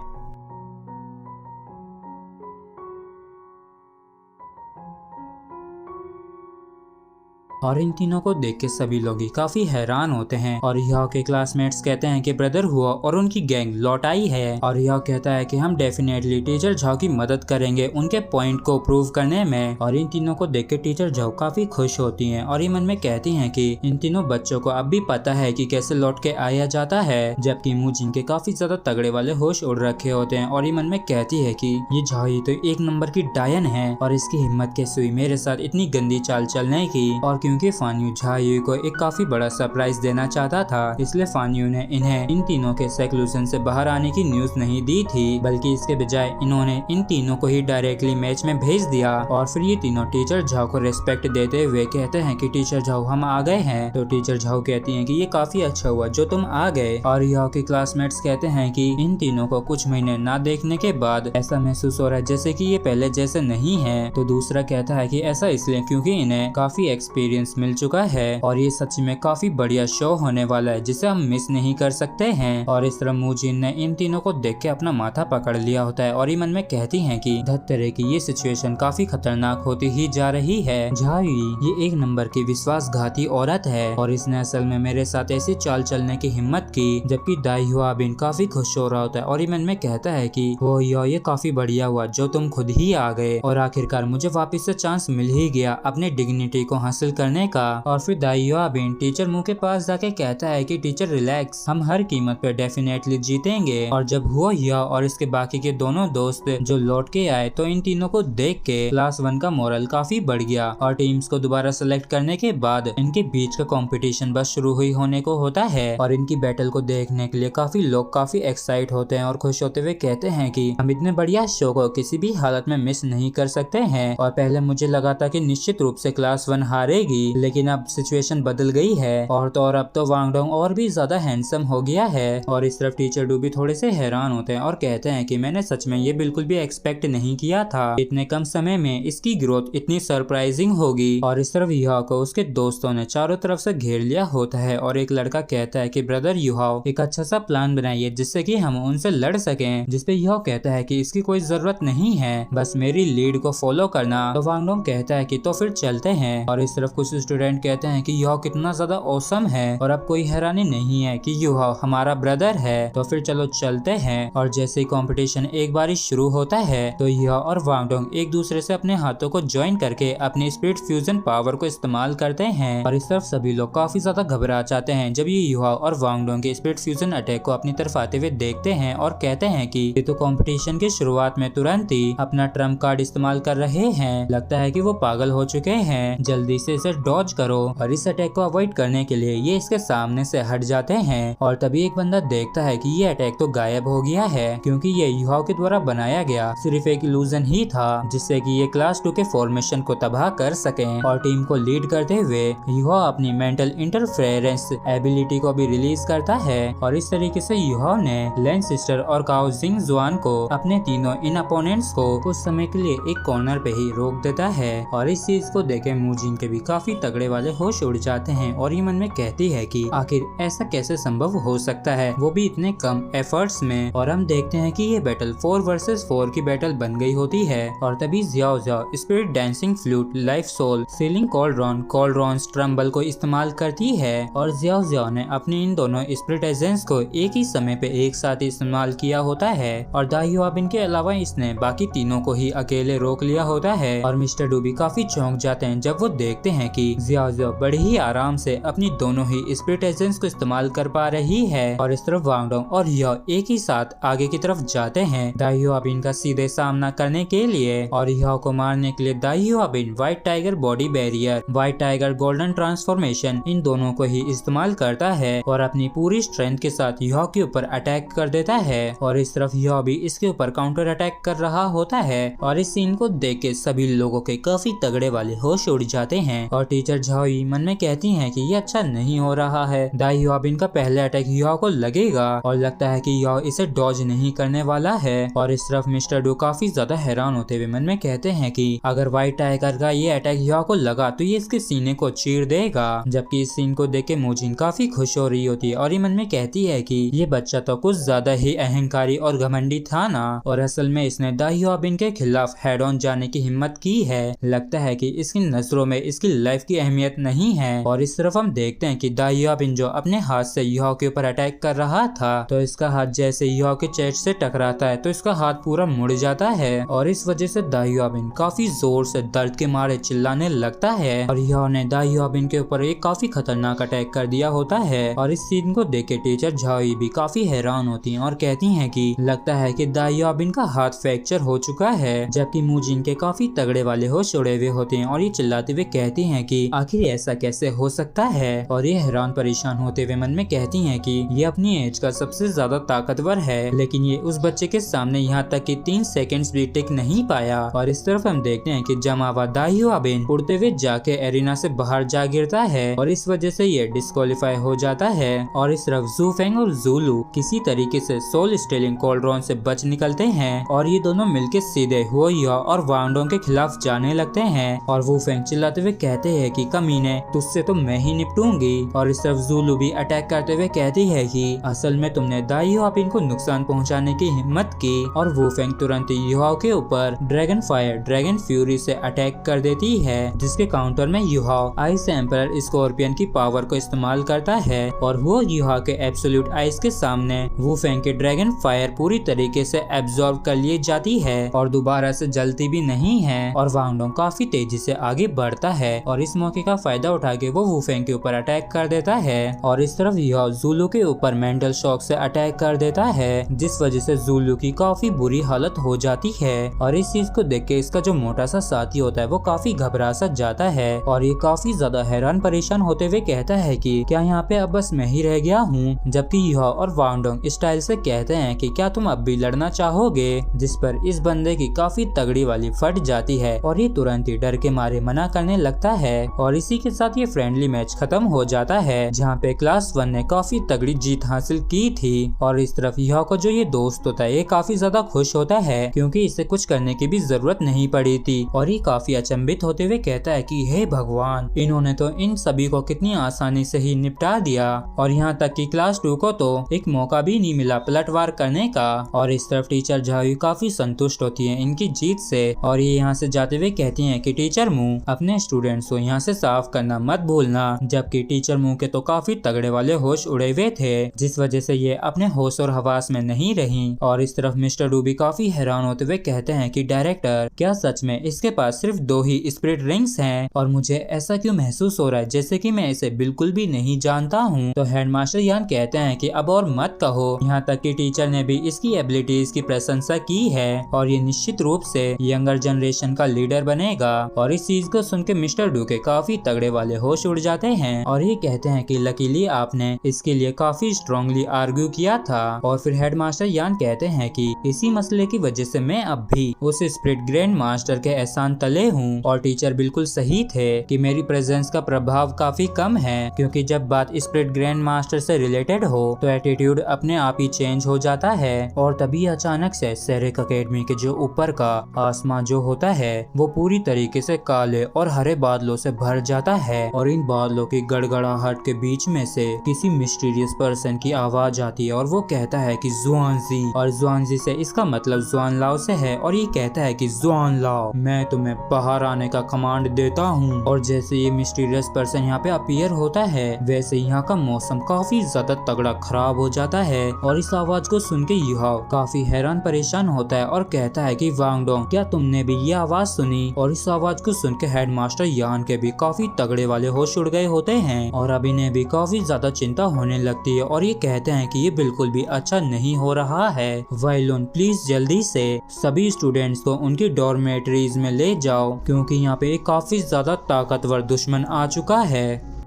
और इन तीनों को देख के सभी लोग ही काफी हैरान होते हैं और युहाओ के क्लासमेट्स कहते हैं कि ब्रदर हुआ और उनकी गैंग लौट आई है। और युहाओ कहता है कि हम डेफिनेटली टीचर झाओ की मदद करेंगे उनके पॉइंट को प्रूव करने में। और इन तीनों को देख के टीचर झाओ काफी खुश होती हैं और ये मन में कहती हैं कि इन तीनों बच्चों को अब भी पता है कि कैसे लौट के आया जाता है, जबकि मुजिन के काफी ज्यादा तगड़े वाले होश उड़ रखे होते हैं। और ये मन में कहती है कि ये झाओ ही तो 1 नंबर की डायन है और इसकी हिम्मत कैसे हुई मेरे साथ इतनी गंदी चाल चलने की। और क्योंकि फान्यू झायू को एक काफी बड़ा सरप्राइज देना चाहता था, इसलिए फान्यू ने इन्हें इन तीनों के सेक्लूजन से बाहर आने की न्यूज नहीं दी थी, बल्कि इसके बजाय इन्होंने इन तीनों को ही डायरेक्टली मैच में भेज दिया। और फिर ये तीनों टीचर झाओ को रिस्पेक्ट देते हुए कहते हैं कि टीचर झाओ हम आ गए हैं। तो टीचर झाओ कहती हैं कि ये काफी अच्छा हुआ जो तुम आ गए। और याओ के क्लासमेट्स कहते हैं कि इन तीनों को कुछ महीने ना देखने के बाद ऐसा महसूस हो रहा है जैसे कि ये पहले जैसे नहीं है। तो दूसरा कहता है कि ऐसा इसलिए क्योंकि इन्हें काफी एक्सपीरियंस मिल चुका है और ये सच में काफी बढ़िया शो होने वाला है जिसे हम मिस नहीं कर सकते हैं। और इस तरह मूजिन ने इन तीनों को देख के अपना माथा पकड़ लिया होता है और ये मन में कहती हैं कि धत तरह की ये सिचुएशन काफी खतरनाक होती ही जा रही है। झायुई ये एक नंबर की विश्वासघाती औरत है और इसने असल में मेरे साथ ऐसी चाल चलने की हिम्मत की। जबकि दाई हुआ बिन काफी खुश हो रहा होता है और ये मन में कहता है कि वो ये काफी बढ़िया हुआ जो तुम खुद ही आ गए और आखिरकार मुझे वापस से चांस मिल ही गया अपने डिग्निटी को हासिल करने का। और फिर दाई हुआ बिन टीचर मुंह के पास जाके कहता है कि टीचर रिलैक्स, हम हर कीमत पे डेफिनेटली जीतेंगे। और जब हुआ और इसके बाकी के दोनों दोस्त जो लौट के आए तो इन तीनों को देख के क्लास 1 का मोरल काफी बढ़ गया और टीम्स को दोबारा सेलेक्ट करने के बाद इनके बीच का कंपटीशन बस शुरू हुई होने को होता है। और इनकी बैटल को देखने के लिए काफी लोग काफी एक्साइट होते हैं और खुश होते हुए कहते हैं कि हम इतने बढ़िया शो को किसी भी हालत में मिस नहीं कर सकते हैं। और पहले मुझे लगा था कि निश्चित रूप से क्लास 1 हारेगी, लेकिन अब सिचुएशन बदल गई है और तो और अब तो वांग डोंग और भी ज्यादा हैंडसम हो गया है। और इस तरफ टीचर डू भी थोड़े से हैरान होते हैं और कहते हैं कि मैंने सच में ये बिल्कुल भी एक्सपेक्ट नहीं किया था इतने कम समय में इसकी ग्रोथ इतनी सरप्राइजिंग होगी। और इस तरफ युहाओ को उसके दोस्तों ने चारों तरफ से घेर लिया होता है और एक लड़का कहता है कि ब्रदर युहाओ एक अच्छा सा प्लान बनाइए जिससे कि हम उनसे लड़ सकें। जिसपे युहाओ कहता है कि इसकी कोई जरूरत नहीं है, बस मेरी लीड को फॉलो करना। तो वांग डोंग कहता है कि तो फिर चलते हैं। और इस तरफ कुछ स्टूडेंट कहते हैं कि युहाओ कितना ज्यादा औसम है और अब कोई हैरानी नहीं है कि युहाओ हमारा ब्रदर है, तो फिर चलो चलते हैं। और जैसे ही कंपटीशन एक बार शुरू होता है तो युहाओ और वांग डोंग एक दूसरे से अपने हाथों को ज्वाइन करके अपनी स्पिरिट फ्यूजन पावर को इस्तेमाल करते हैं। और इस तरफ सभी लोग काफी ज्यादा घबरा जाते हैं जब ये युहाओ और वांग डोंग के स्पिरिट फ्यूजन अटैक को अपनी तरफ आते हुए देखते हैं और कहते हैं कि ये तो कंपटीशन के शुरुआत में तुरंत ही अपना ट्रम्प कार्ड इस्तेमाल कर रहे हैं, लगता है कि वो पागल हो चुके हैं, जल्दी से इसे डॉज करो। और इस अटैक को अवॉइड करने के लिए ये इसके सामने से हट जाते हैं। और तभी एक बंदा देखता है कि ये अटैक तो गायब हो गया है क्योंकि ये युहाओ के द्वारा बनाया गया सिर्फ एक इल्यूजन ही था जिससे कि ये क्लास 2 के फॉर्मेशन को तबाह कर सकें। और टीम को लीड करते हुए युहाओ अपनी मेंटल इंटरफेरेंस एबिलिटी को भी रिलीज करता है। और इस तरीके से युहाओ ने लेन सिस्टर और काओ जिंग जुआन को अपने तीनों इन अपोनेंट्स को कुछ समय के लिए एक कॉर्नर पे ही रोक देता है। और इस चीज को देखे मूजिन के भी काफी तगड़े वाले होश उड़ जाते हैं और ये मन में कहती है कि आखिर ऐसा कैसे संभव हो सकता है, वो भी इतने कम एफर्ट्स में। और हम देखते हैं कि ये बैटल 4 वर्सेस 4 की बैटल बन गई होती है। और तभी Xiao Xiao spirit dancing flute life soul sealing cauldron tremble को इस्तेमाल करती है। और ज़ियाओ ज़ियाओ ने अपने इन दोनों स्पिरिट एजेंट्स को एक ही समय पे एक साथ इस्तेमाल किया होता है। और दाई हुआ बिन के अलावा इसने बाकी तीनों को ही अकेले रोक लिया होता है। और मिस्टर डू भी काफी चौंक जाते हैं जब वो देखते हैं कि ज़ियाओ ज़ियाओ बड़े ही आराम से अपनी दोनों ही स्पिरिट एजेंट्स को इस्तेमाल कर पा रही है। और इस तरफ वांग डोंग और याओ एक ही साथ आगे की तरफ जाते हैं दाई हुआ बिन का सीधे सामना करने के लिए। और याओ को मारने के लिए Dai Hua Bin white tiger body barrier, white tiger golden transformation इन दोनों को ही इस्तेमाल करता है और अपनी पूरी स्ट्रेंथ के साथ याओ के ऊपर अटैक कर देता है। और इस तरफ याओ भी इसके ऊपर काउंटर अटैक कर रहा होता है। और इस सीन को देख के सभी लोगों के काफी तगड़े वाले होश उड़ जाते हैं। और टीचर झाओई मन में कहती हैं कि ये अच्छा नहीं हो रहा है, दाई हुआ बिन का पहले अटैक याओ को लगेगा और लगता है कि याओ इसे डॉज नहीं करने वाला है। और इस तरफ मिस्टर डू काफी ज्यादा हैरान होते हुए मन में कहते हैं कि अगर व्हाइट टाइगर का ये अटैक याओ को लगा तो ये इसके सीने को चीर देगा। जबकि इस सीन को देख के मूजिन काफी खुश हो रही होती है और ये मन में कहती है कि ये बच्चा तो कुछ ज्यादा ही अहंकारी और घमंडी था ना, और असल में इसने दाई हुआ बिन के खिलाफ हेड ऑन जाने की हिम्मत की है। लगता है कि इसकी नजरों में इसकी लाइफ की अहमियत नहीं है। और इस तरफ हम देखते हैं कि दाई हुआ बिन जो अपने हाथ से युहाओ के ऊपर अटैक कर रहा था तो इसका हाथ जैसे युहाओ के चेस्ट से टकराता है तो इसका हाथ पूरा मुड़ जाता है। और इस वजह से दाई हुआ बिन काफी जोर से दर्द के मारे चिल्लाने लगता है। और युहाओ ने दाई हुआ बिन के ऊपर एक काफी खतरनाक अटैक कर दिया होता है। और इस सीन को देख के टीचर झाओई भी काफी हैरान होती हैं और कहती हैं कि लगता है कि दाई हुआ बिन का हाथ फ्रैक्चर हो चुका है। जबकि मूजिन के काफी तगड़े वाले होश उड़े हुए होते हैं और ये चिल्लाते हुए कहती हैं हैं कि आखिर ऐसा कैसे हो सकता है और ये हैरान परेशान होते हुए मन में कहती हैं कि ये अपनी एज का सबसे ज्यादा ताकतवर है, लेकिन ये उस बच्चे के सामने यहाँ तक कि 3 सेकंड्स भी टिक नहीं पाया। और इस तरफ हम देखते हैं कि जमा हुआ दाहियोआबिन उड़ते हुए जाके एरिना से बाहर जा गिरता है और इस वजह से ये डिस्क्वालीफाई हो जाता है। और इस तरफ ज़ूफेंग और ज़ुलू किसी तरीके से सोल स्टीलिंग कोल्ड्रॉन से बच निकलते हैं और ये दोनों मिलकर सीधे हुओया और वांग डोंग के खिलाफ जाने लगते हैं। और वूफेंग चिल्लाते हुए कहते हैं कि कमीने, तुझसे तो मैं ही निपटूंगी। और इस तरफ ज़ुलू भी अटैक करते हुए कहती है कि असल में तुमने दाहियोआबिन को नुकसान पहुंचाने की हिम्मत की। और वूफेंग तुरंत युहाओ के ऊपर ड्रैगन फायर ड्रैगन फ्यूरी से अटैक कर देती है, जिसके काउंटर में युहाओ आइस एम्परर स्कॉर्पियन की पावर को इस्तेमाल करता है और वो युहाओ के एब्सोल्यूट आइस के सामने वूफेंग के ड्रैगन फायर पूरी तरीके से एब्जॉर्ब कर लिए जाती है और दोबारा से जलती भी नहीं है। और वांग डोंग काफी तेजी से आगे बढ़ता है और इस मौके का फायदा उठा के वो वूफेंग के ऊपर अटैक कर देता है। और इस तरफ युहाओ ज़ुलू के ऊपर मेंटल शॉक से अटैक कर देता है, जिस वजह से ज़ुलू की काफी बुरी हालत हो जाती है। और इस चीज को देख के इसका जो मोटा सा साथी होता है वो काफी घबरा सा जाता है और ये काफी ज्यादा हैरान परेशान होते हुए कहता है कि क्या यहाँ पे अब बस मैं ही रह गया हूँ। जबकि युहाओ और वांग डोंग स्टाइल से कहते हैं कि क्या तुम अब भी लड़ना चाहोगे, जिस पर इस बंदे की काफी तगड़ी वाली फट जाती है और ये तुरंत ही डर के मारे मना करने लगता है। और इसी के साथ ये फ्रेंडली मैच खत्म हो जाता है, जहाँ पे क्लास 1 ने काफी तगड़ी जीत हासिल की थी। और इस तरफ युहाओ का जो ये दोस्त होता है ये काफी ज्यादा खुश होता है क्योंकि इसे कुछ करने की भी जरूरत नहीं पड़ी थी। और ये काफी अचंभित होते हुए कहता है कि हे भगवान, इन्होंने तो इन सभी को कितनी आसानी से ही निपटा दिया और यहाँ तक कि क्लास 2 को तो एक मौका भी नहीं मिला पलटवार करने का। और इस तरफ टीचर झावी काफी संतुष्ट होती है इनकी जीत से और ये यहाँ से जाते हुए कहती हैं कि टीचर मू, अपने स्टूडेंट्स को यहाँ से साफ करना मत भूलना। जबकि टीचर मू के तो काफी तगड़े वाले होश उड़े हुए थे, जिस वजह से ये अपने होश और हवास में नहीं रही। और इस तरफ मिस्टर डू भी काफी हैरान होते हुए कहते हैं कि डायरेक्टर, क्या सच में इसके पास सिर्फ 2 ही स्पिरिट रिंग्स हैं और मुझे ऐसा क्यों महसूस हो रहा है जैसे कि मैं इसे बिल्कुल भी नहीं जानता हूँ। तो हेडमास्टर यान कहते हैं कि अब और मत कहो, यहाँ तक कि टीचर ने भी इसकी एबिलिटीज की प्रशंसा की है और ये निश्चित रूप से यंगर जनरेशन का लीडर बनेगा। और इस चीज को सुन के मिस्टर डू के काफी तगड़े वाले होश उड़ जाते हैं और ये कहते हैं कि लकीली आपने इसके लिए काफी स्ट्रांगली आर्ग्यू किया था। और फिर हेडमास्टर यान कहते हैं कि इसी मसले की वजह से मैं अब भी उस स्पिरिट ग्रैंड मास्टर के एहसान तले हूँ। और टीचर बिल्कुल सही थे कि मेरी प्रेजेंस का प्रभाव काफी कम है, क्योंकि जब बात स्पिरिट ग्रैंड मास्टर से रिलेटेड हो तो एटीट्यूड अपने आप ही चेंज हो जाता है। और तभी अचानक से सेरेक एकेडमी के जो ऊपर का आसमान जो होता है वो पूरी तरीके से काले और हरे बादलों से भर जाता है और इन बादलों की गड़गड़ाहट के बीच में से किसी मिस्टीरियस पर्सन की आवाज आती है और वो कहता है कि जुआनजी। और जुआनजी से इसका मतलब जुआन लाओ से है और ये कहता है कि जुआन लाओ, मैं तुम्हें बाहर आने का कमांड देता हूँ। और जैसे ये मिस्टीरियस पर्सन यहाँ पे अपीयर होता है वैसे यहाँ का मौसम काफी ज्यादा तगड़ा खराब हो जाता है। और इस आवाज को सुन के युहाओ काफी हैरान परेशान होता है और कहता है कि वांग डोंग, क्या तुमने भी ये आवाज सुनी? और इस आवाज को सुन के हेडमास्टर यान के भी काफी तगड़े वाले होश उड़ गए होते हैं और अब इन्हें भी काफी ज्यादा चिंता होने लगती है और ये कहते हैं कि ये बिल्कुल भी अच्छा नहीं हो रहा है। वाइलोन, प्लीज जल्दी से सभी स्टूडेंट्स को उनकी डॉर्मेटरीज में ले जाओ, क्योंकि यहाँ पे एक काफी ज्यादा ताकतवर दुश्मन आ चुका है।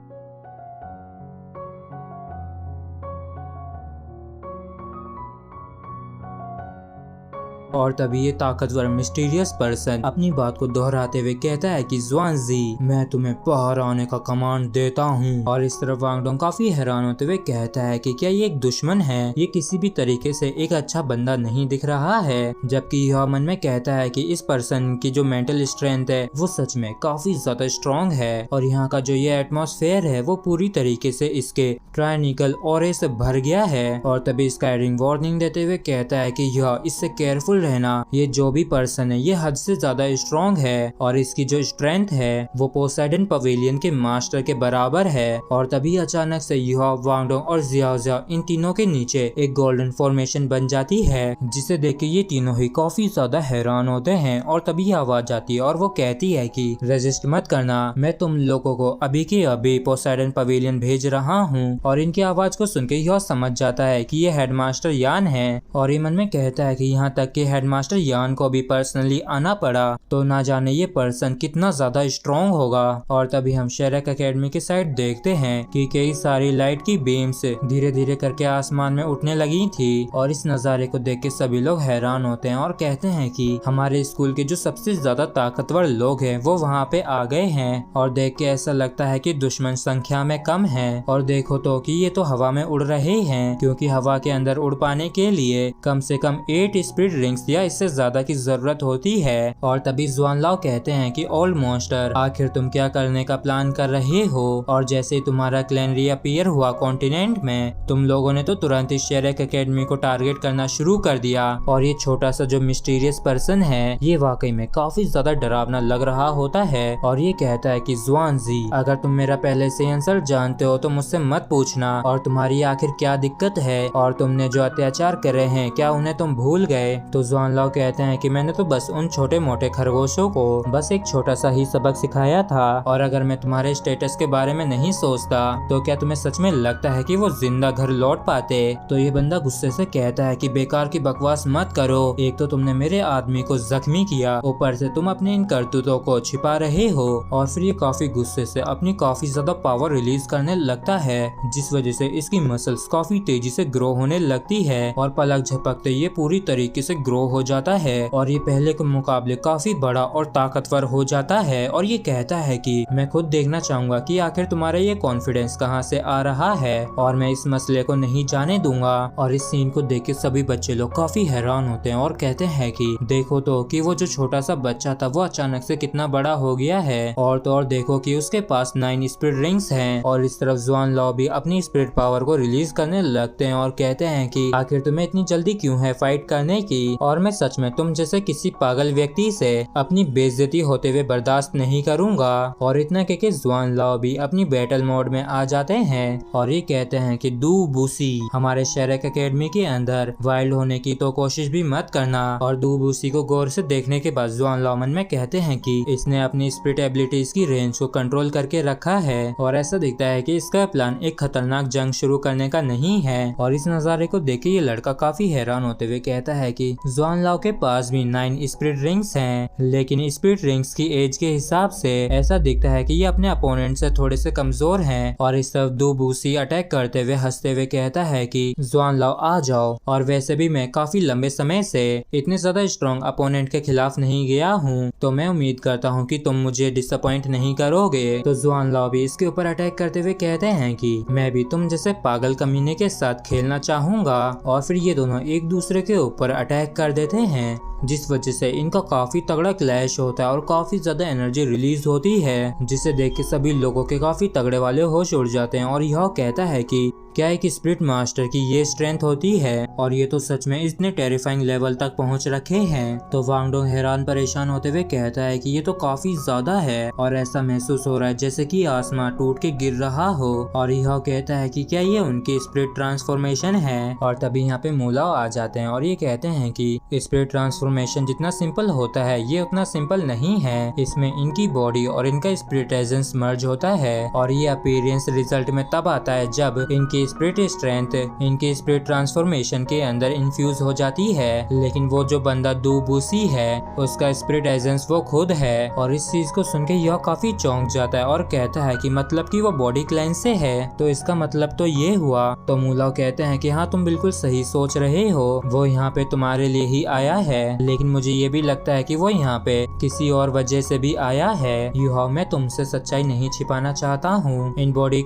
और तभी ये ताकतवर मिस्टीरियस पर्सन अपनी बात को दोहराते हुए कहता है कि जुआनजी, मैं तुम्हें बाहर आने का कमांड देता हूँ। और इस तरफ वांग डोंग काफी हैरान होते हुए कहता है कि क्या ये एक दुश्मन है? ये किसी भी तरीके से एक अच्छा बंदा नहीं दिख रहा है। जबकि यह मन में कहता है कि इस पर्सन की जो मेंटल स्ट्रेंथ है वो सच में काफी ज्यादा स्ट्रॉन्ग है और यहाँ का जो ये एटमॉस्फेयर है वो पूरी तरीके से इसके ट्राइनिकल ऑरे से भर गया है। और तभी स्काईरिंग वार्निंग देते हुए कहता है कि यह इससे केयरफुल रहना, ये जो भी पर्सन है ये हद से ज्यादा स्ट्रॉन्ग है और इसकी जो स्ट्रेंथ है वो पोसाइडन पवेलियन के मास्टर के बराबर है। और तभी अचानक से युहाओ, वांग डोंग और जियाओ जियाओ इन तीनों के नीचे एक गोल्डन फॉर्मेशन बन जाती है, जिसे देख के ये तीनों ही काफी ज्यादा हैरान होते हैं। और तभी आवाज आती है और वो कहती है कि रेजिस्ट मत करना, मैं तुम लोगों को अभी के अभी पोसाइडन पवेलियन भेज रहा हूँ। और इनकी आवाज को सुन के यह समझ जाता है कि ये हेडमास्टर यान है और ये मन में कहता है कि यहाँ तक कि हेडमास्टर यान को भी पर्सनली आना पड़ा, तो ना जाने ये पर्सन कितना ज्यादा स्ट्रॉन्ग होगा। और तभी हम शेरेक एकेडमी की साइड देखते हैं कि कई सारी लाइट की बीम्स धीरे धीरे करके आसमान में उठने लगी थी। और इस नज़ारे को देख के सभी लोग हैरान होते हैं और कहते हैं कि हमारे स्कूल के जो सबसे ज्यादा ताकतवर लोग हैं वो वहाँ पे आ गए हैं। और देख के ऐसा लगता है कि दुश्मन संख्या में कम है। और देखो तो कि ये तो हवा में उड़ रहे हैं, क्योंकि हवा के अंदर उड़ पाने के लिए कम से कम 8 स्पिरिट रिंग्स या इससे ज्यादा की जरूरत होती है। और तभी जुआन लाओ कहते हैं कि ओल्ड मॉन्स्टर, आखिर तुम क्या करने का प्लान कर रहे हो? और जैसे ही तुम्हारा क्लैन रीअपीयर हुआ कॉन्टिनेंट में, तुम लोगों ने तो तुरंत इस शेरेक एकेडमी को टारगेट करना शुरू कर दिया। और ये छोटा सा जो मिस्टीरियस पर्सन है, ये वाकई में काफी ज्यादा डरावना लग रहा होता है। और ये कहता है कि जुआन जी, अगर तुम मेरा पहले से आंसर जानते हो तो मुझसे मत पूछना। और तुम्हारी आखिर क्या दिक्कत है? और तुमने जो अत्याचार करे हैं, क्या उन्हें तुम भूल गए? तो जुआन लाओ कहते हैं कि मैंने तो बस उन छोटे मोटे खरगोशों को बस एक छोटा सा ही सबक सिखाया था। और अगर मैं तुम्हारे स्टेटस के बारे में नहीं सोचता तो क्या तुम्हें सच में लगता है कि वो जिंदा घर लौट पाते? तो ये बंदा गुस्से से कहता है कि बेकार की बकवास मत करो। एक तो तुमने मेरे आदमी को जख्मी किया, ऊपर से तुम अपने इन करतूतों को छिपा रहे हो। और फिर ये काफी गुस्से से अपनी काफी ज्यादा पावर रिलीज करने लगता है, जिस वजह से इसकी मसल्स काफी तेजी से ग्रो होने लगती है। और पलक झपकते ये पूरी तरीके से ग्रो हो जाता है और ये पहले के मुकाबले काफी बड़ा और ताकतवर हो जाता है। और ये कहता है कि मैं खुद देखना चाहूंगा कि आखिर तुम्हारा ये कॉन्फिडेंस कहाँ से आ रहा है, और मैं इस मसले को नहीं जाने दूंगा। और इस सीन को देख के सभी बच्चे लोग काफी हैरान होते हैं और कहते हैं कि देखो तो कि वो जो छोटा सा बच्चा था वो अचानक से कितना बड़ा हो गया है। और तो और देखो कि उसके पास 9 स्पिरिट रिंग्स हैं। और इस तरफ जुआन लाओ भी अपनी स्पिरिट पावर को रिलीज करने लगते हैं और कहते हैं कि आखिर तुम्हें इतनी जल्दी क्यों है फाइट करने की? और मैं सच में तुम जैसे किसी पागल व्यक्ति से अपनी बेइज्जती होते हुए बर्दाश्त नहीं करूंगा। और इतना कहके जुआन लाओ भी अपनी बैटल मोड में आ जाते हैं और ये कहते हैं कि दू बूसी, हमारे शेरेक एकेडमी के अंदर वाइल्ड होने की तो कोशिश भी मत करना। और दू बूसी को गौर से देखने के बाद जुआन लाओ मन में कहते हैं कि इसने अपनी स्पिरिट एबिलिटीज की रेंज को कंट्रोल करके रखा है। और ऐसा दिखता है कि इसका प्लान एक खतरनाक जंग शुरू करने का नहीं है। और इस नजारे को देख के ये लड़का काफी हैरान होते हुए कहता है कि जुआन लाओ के पास भी 9 स्पिरिट रिंग्स हैं, लेकिन स्पिरिट रिंग्स की एज के हिसाब से ऐसा दिखता है कि ये अपने अपोनेंट से थोड़े से कमजोर हैं। और इस तरफ दू बूसी अटैक करते हुए हंसते हुए कहता है कि जुआन लाओ आ जाओ, और वैसे भी मैं काफी लंबे समय से इतने ज्यादा स्ट्रॉन्ग अपोनेंट के खिलाफ नहीं गया हूँ, तो मैं उम्मीद करता हूँ कि तुम मुझे डिसअपॉइंट नहीं करोगे। तो जुआन लाओ भी इसके ऊपर अटैक करते हुए कहते हैं कि मैं भी तुम जैसे पागल कमीने के साथ खेलना चाहूंगा। और फिर ये दोनों एक दूसरे के ऊपर अटैक कर देते हैं, जिस वजह से इनका काफी तगड़ा क्लैश होता है और काफी ज्यादा एनर्जी रिलीज होती है, जिसे देख के सभी लोगों के काफी तगड़े वाले होश उड़ जाते हैं। और यह कहता है कि क्या एक स्पिरिट मास्टर की ये स्ट्रेंथ होती है, और ये तो सच में इतने टेरिफाइंग लेवल तक पहुंच रखे हैं। तो वांगडोंग हैरान परेशान होते हुए कहता है कि ये तो काफी ज्यादा है, और ऐसा महसूस हो रहा है जैसे कि आसमां टूट के गिर रहा हो। और यह कहता है कि क्या ये उनकी स्पिरिट ट्रांसफॉर्मेशन है। और तभी यहाँ पे मूलाओ आ जाते हैं और ये कहते हैं कि स्पिरिट ट्रांसफॉर्मेशन जितना सिंपल होता है ये उतना सिंपल नहीं है, इसमें इनकी बॉडी और इनका स्पिरिट एसेंस मर्ज होता है। और ये अपीयरेंस रिजल्ट में तब आता है जब इनकी स्पिरिट स्ट्रेंथ इनके स्पिरिट ट्रांसफॉर्मेशन के अंदर इन्फ्यूज हो जाती है। लेकिन वो जो बंदा दू बूसी है उसका स्पिरिट एसेंस वो खुद है। और इस चीज को सुन के यह काफी चौंक जाता है और कहता है कि मतलब कि वो बॉडी क्लैन से है, तो इसका मतलब तो ये हुआ। तो मूलाओ कहते हैं कि हाँ तुम बिल्कुल सही सोच रहे हो, वो यहाँ पे तुम्हारे लिए ही आया है, लेकिन मुझे ये भी लगता है कि वो यहाँ पे किसी और वजह से भी आया है। युहाओ, मैं तुमसे सच्चाई नहीं छिपाना चाहता हूँ। इन बॉडी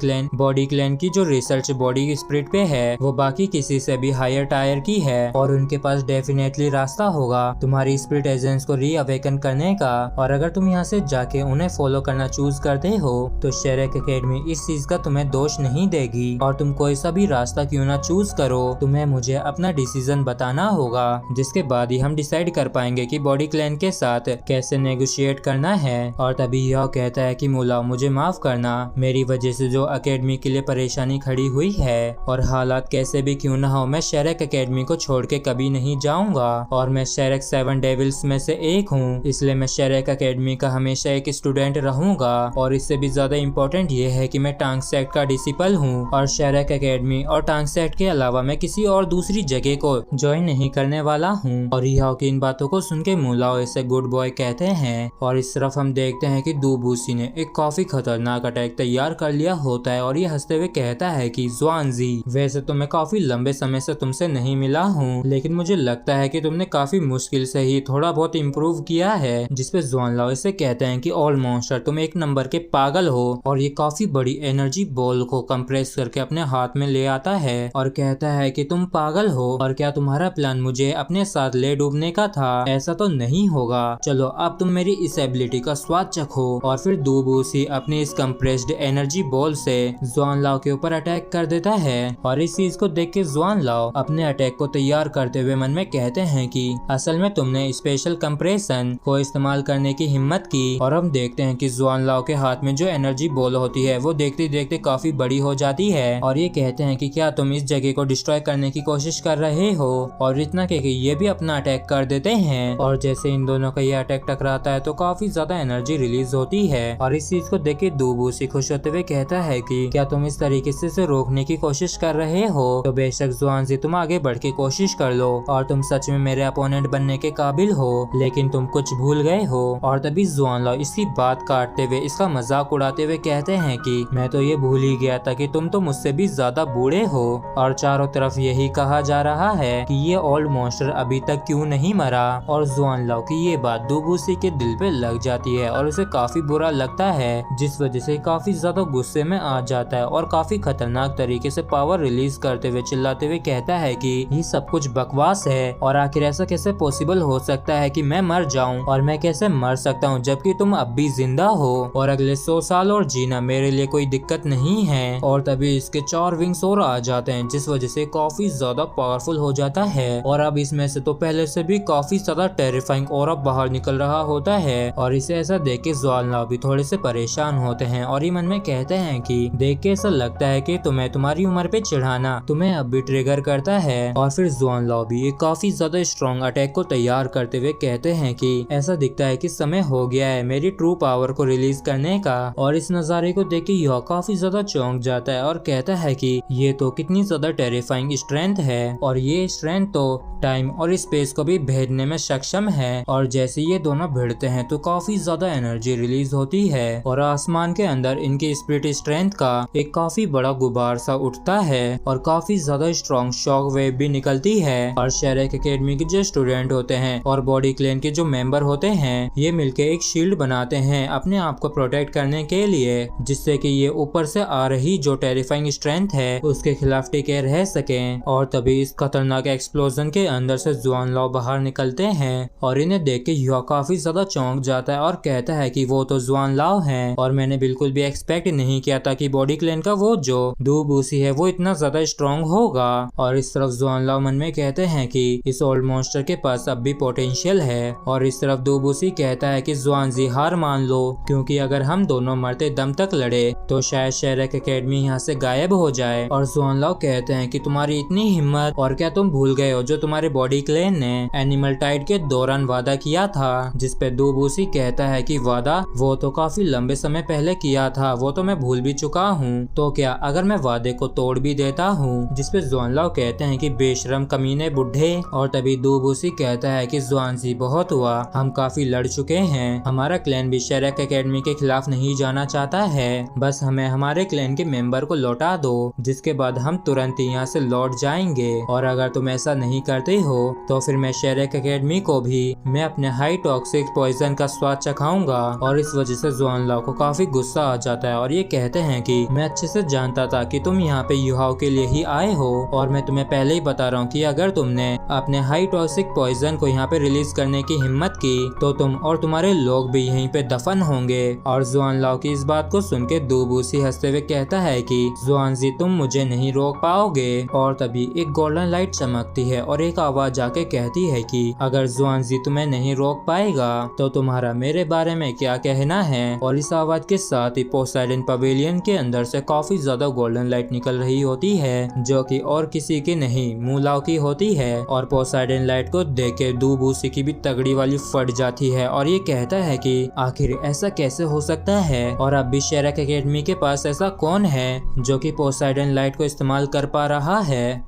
क्लैन की जो रिसर्च बॉडी स्पिरिट पे है वो बाकी किसी से भी हायर टायर की है, और उनके पास डेफिनेटली रास्ता होगा तुम्हारी स्पिरिट एजेंस को रीअवेकन करने का। और अगर तुम यहाँ से जाके उन्हें फॉलो करना चूज करते हो तो शेरेक एकेडमी इस चीज का तुम्हें दोष नहीं देगी। और तुम कोई सा भी रास्ता क्यों ना चूज करो, तुम्हें मुझे अपना डिसीजन बताना होगा, जिसके बाद ही हम डिसाइड कर पाएंगे कि बॉडी क्लैन के साथ कैसे नेगोशिएट करना है। और तभी यह कहता है कि मूलाओ मुझे माफ करना, मेरी वजह से जो एकेडमी के लिए परेशानी खड़ी हुई है, और हालात कैसे भी क्यों ना हो मैं शेरेक एकेडमी को छोड़ के कभी नहीं जाऊंगा। और मैं शेरेक 7 डेविल्स में से एक हूँ, इसलिए मैं शेरेक एकेडमी का हमेशा एक स्टूडेंट रहूंगा। और इससे भी ज्यादा इम्पोर्टेंट ये है कि मैं टांग सेट का डिसिपल हूँ, और शेरेक एकेडमी और टांग सेट के अलावा मैं किसी और दूसरी जगह को ज्वाइन नहीं करने वाला हूँ। और यह बाकी इन बातों को सुन के मुलाओ इसे गुड बॉय कहते हैं। और इस तरफ हम देखते हैं कि दूबूसी ने एक काफी खतरनाक अटैक तैयार कर लिया होता है और ये हंसते हुए कहता है कि ज़ुआनज़ी, वैसे तो मैं काफी लंबे समय से तुमसे नहीं मिला हूँ, लेकिन मुझे लगता है कि तुमने काफी मुश्किल से ही थोड़ा बहुत इम्प्रूव किया है। जिसपे ज़ुआनलाओ इसे कहते हैं कि ऑल मॉन्स्टर, तुम एक नंबर के पागल हो। और ये काफी बड़ी एनर्जी बॉल को कंप्रेस करके अपने हाथ में ले आता है और कहता है कि तुम पागल हो, और क्या तुम्हारा प्लान मुझे अपने साथ ले डूबने का था? ऐसा तो नहीं होगा। चलो अब तुम मेरी इस एबिलिटी का स्वाद चखो। और फिर दूबूसी अपनी इस कंप्रेस्ड एनर्जी बॉल से ज़ुआनलाओ के ऊपर अटैक कर देता है। और इस चीज को देख के ज़ुआनलाओ अपने अटैक को तैयार करते हुए मन में कहते हैं कि असल में तुमने स्पेशल कंप्रेशन को इस्तेमाल करने की हिम्मत की। और हम देखते हैं कि ज़ुआनलाओ के हाथ में जो एनर्जी बॉल होती है वो देखते देखते काफी बड़ी हो जाती है। और ये कहते हैं कि क्या तुम इस जगह को डिस्ट्रॉय करने की कोशिश कर रहे हो? और इतना कह के ये भी अपना अटैक कर देते हैं। और जैसे इन दोनों का ये अटैक टकराता है तो काफी ज्यादा एनर्जी रिलीज होती है। और इस चीज को देख के दूबूसी खुश होते हुए कहता है कि क्या तुम इस तरीके से इसे रोकने की कोशिश कर रहे हो? तो बेशक ज़ुआनज़ी, तुम आगे बढ़ के कोशिश कर लो और तुम सच में मेरे अपोनेंट बनने के काबिल हो, लेकिन तुम कुछ भूल गए हो। और तभी ज़ुआनलाओ इसकी बात काटते हुए इसका मजाक उड़ाते हुए कहते हैं कि मैं तो ये भूल ही गया था कि तुम तो मुझसे भी ज्यादा बूढ़े हो। और चारों तरफ यही कहा जा रहा है कि ये ओल्ड मॉन्स्टर अभी तक क्यों नहीं मरा। और ज़ुआनलाओ की ये बात दूबूसी के दिल पे लग जाती है और उसे काफी बुरा लगता है, जिस वजह से काफी ज्यादा गुस्से में आ जाता है और काफी खतरनाक तरीके से पावर रिलीज करते हुए चिल्लाते हुए कहता है कि ये सब कुछ बकवास है। और आखिर ऐसा कैसे पॉसिबल हो सकता है कि मैं मर जाऊं? और मैं कैसे मर सकता हूं जबकि तुम अब भी जिंदा हो? और अगले 100 साल और जीना मेरे लिए कोई दिक्कत नहीं है। और तभी इसके 4 विंग्स और आ जाते हैं, जिस वजह से काफी ज्यादा पावरफुल हो जाता है। और अब इसमें से तो पहले से भी काफी ज्यादा टेरिफाइंग और अब बाहर निकल रहा होता है। और इसे ऐसा देख के ज़ुआनलाओ भी थोड़े से परेशान होते हैं और ये मन में कहते हैं कि देख के ऐसा लगता है कि तुम्हें तुम्हारी उम्र पे चिढ़ाना तुम्हें अब भी ट्रिगर करता है। और फिर ज़ुआनलाओ भी एक काफी ज्यादा स्ट्रॉन्ग अटैक को तैयार करते हुए कहते हैं कि ऐसा दिखता है कि समय हो गया है मेरी ट्रू पावर को रिलीज करने का। और इस नजारे को देख के यह काफी ज्यादा चौंक जाता है और कहता है कि ये तो कितनी ज्यादा टेरिफाइंग स्ट्रेंथ है, और ये स्ट्रेंथ तो टाइम और स्पेस को भी भेदने में सक्षम है। और जैसे ये दोनों भिड़ते हैं तो काफी ज्यादा एनर्जी रिलीज होती है और आसमान के अंदर इनकी स्पिरिट स्ट्रेंथ का एक काफी बड़ा गुबार सा उठता है और काफी ज्यादा स्ट्रॉन्ग शॉक वेव भी निकलती है। और शेरेक एकेडमी के जो स्टूडेंट होते हैं और बॉडी क्लैन के जो मेंबर होते हैं, ये मिलके एक शील्ड बनाते हैं अपने आप को प्रोटेक्ट करने के लिए, जिससे कि ये ऊपर से आ रही जो टेरिफाइंग स्ट्रेंथ है उसके खिलाफ टिके रह सकें। और तभी इस खतरनाक एक्सप्लोजन के अंदर से ज़ुआनलाओ बाहर निकलते हैं और इन्हें देख के युवा काफी ज्यादा चौंक जाता है और कहता है कि वो तो ज़ुआनलाओ हैं और मैंने बिल्कुल भी एक्सपेक्ट नहीं किया था कि बॉडी क्लैन का वो जो दूबूसी है वो इतना ज्यादा स्ट्रॉन्ग होगा। और इस तरफ ज़ुआनलाओ मन में कहते हैं कि इस ओल्ड मॉन्स्टर के पास अब भी पोटेंशियल है। और इस तरफ दूबूसी कहता है कि ज़ुआनज़ी हार मान लो, क्योंकि अगर हम दोनों मरते दम तक लड़े तो शायद शेरेक एकेडमी यहाँ से गायब हो जाए। और ज़ुआनलाओ कहते हैं कि तुम्हारी इतनी हिम्मत, और क्या तुम भूल गए हो जो तुम्हारे बॉडी क्लैन ने एनिमल टाइड के दौरान वादा किया था? जिसपे दूबूसी कहता है कि वादा वो तो काफी लंबे समय पहले किया था, वो तो मैं भूल भी चुका हूँ, तो क्या अगर मैं वादे को तोड़ भी देता हूँ? जिसपे ज़ुआनलाओ कहते हैं कि बेशरम कमीने बुढ़े। और तभी दूबूसी कहता है कि ज़ुआनज़ी बहुत हुआ, हम काफी लड़ चुके हैं, हमारा क्लैन भी शेरेक एकेडमी के खिलाफ नहीं जाना चाहता है, बस हमें हमारे क्लैन के मेंबर को लौटा दो, जिसके बाद हम तुरंत ही यहाँ से लौट जाएंगे। और अगर तुम ऐसा नहीं करते हो तो फिर मैं शेरेक एकेडमी को भी मैं अपने हाई टॉक्सिक पॉइजन का स्वाद चखाऊंगा। और इस वजह से ज़ुआनलाओ को काफी गुस्सा आ जाता है और ये कहते हैं कि मैं अच्छे से जानता था कि तुम यहाँ पे युहाओ के लिए ही आए हो, और मैं तुम्हें पहले ही बता रहा हूँ कि अगर तुमने अपने हाई टॉक्सिक पॉइजन को यहाँ पे रिलीज करने की हिम्मत की तो तुम और तुम्हारे लोग भी यहीं पे दफन होंगे। और ज़ुआनलाओ की इस बात को सुन के दूबूसी हंसते हुए कहता है कि ज़ुआनज़ी तुम मुझे नहीं रोक पाओगे। और तभी एक गोल्डन लाइट चमकती है और एक आवाज आके कहती है कि अगर ज़ुआनज़ी तुम्हें नहीं रोक पाएगा तो तुम्हारा मेरे बारे में क्या कहना है। और इस आवाज के साथ ही पोसाइडन पवेलियन के अंदर से काफी ज्यादा गोल्डन लाइट निकल रही होती है, जो कि और किसी की नहीं मुलाओ की होती है। और पोसाइडन लाइट को देख के दूबूसी की भी तगड़ी वाली फट जाती है और ये कहता है कि आखिर ऐसा कैसे हो सकता है, और अब भी शेरेक एकेडमी के पास ऐसा कौन है जो कि पोसाइडन लाइट को इस्तेमाल कर पा रहा है।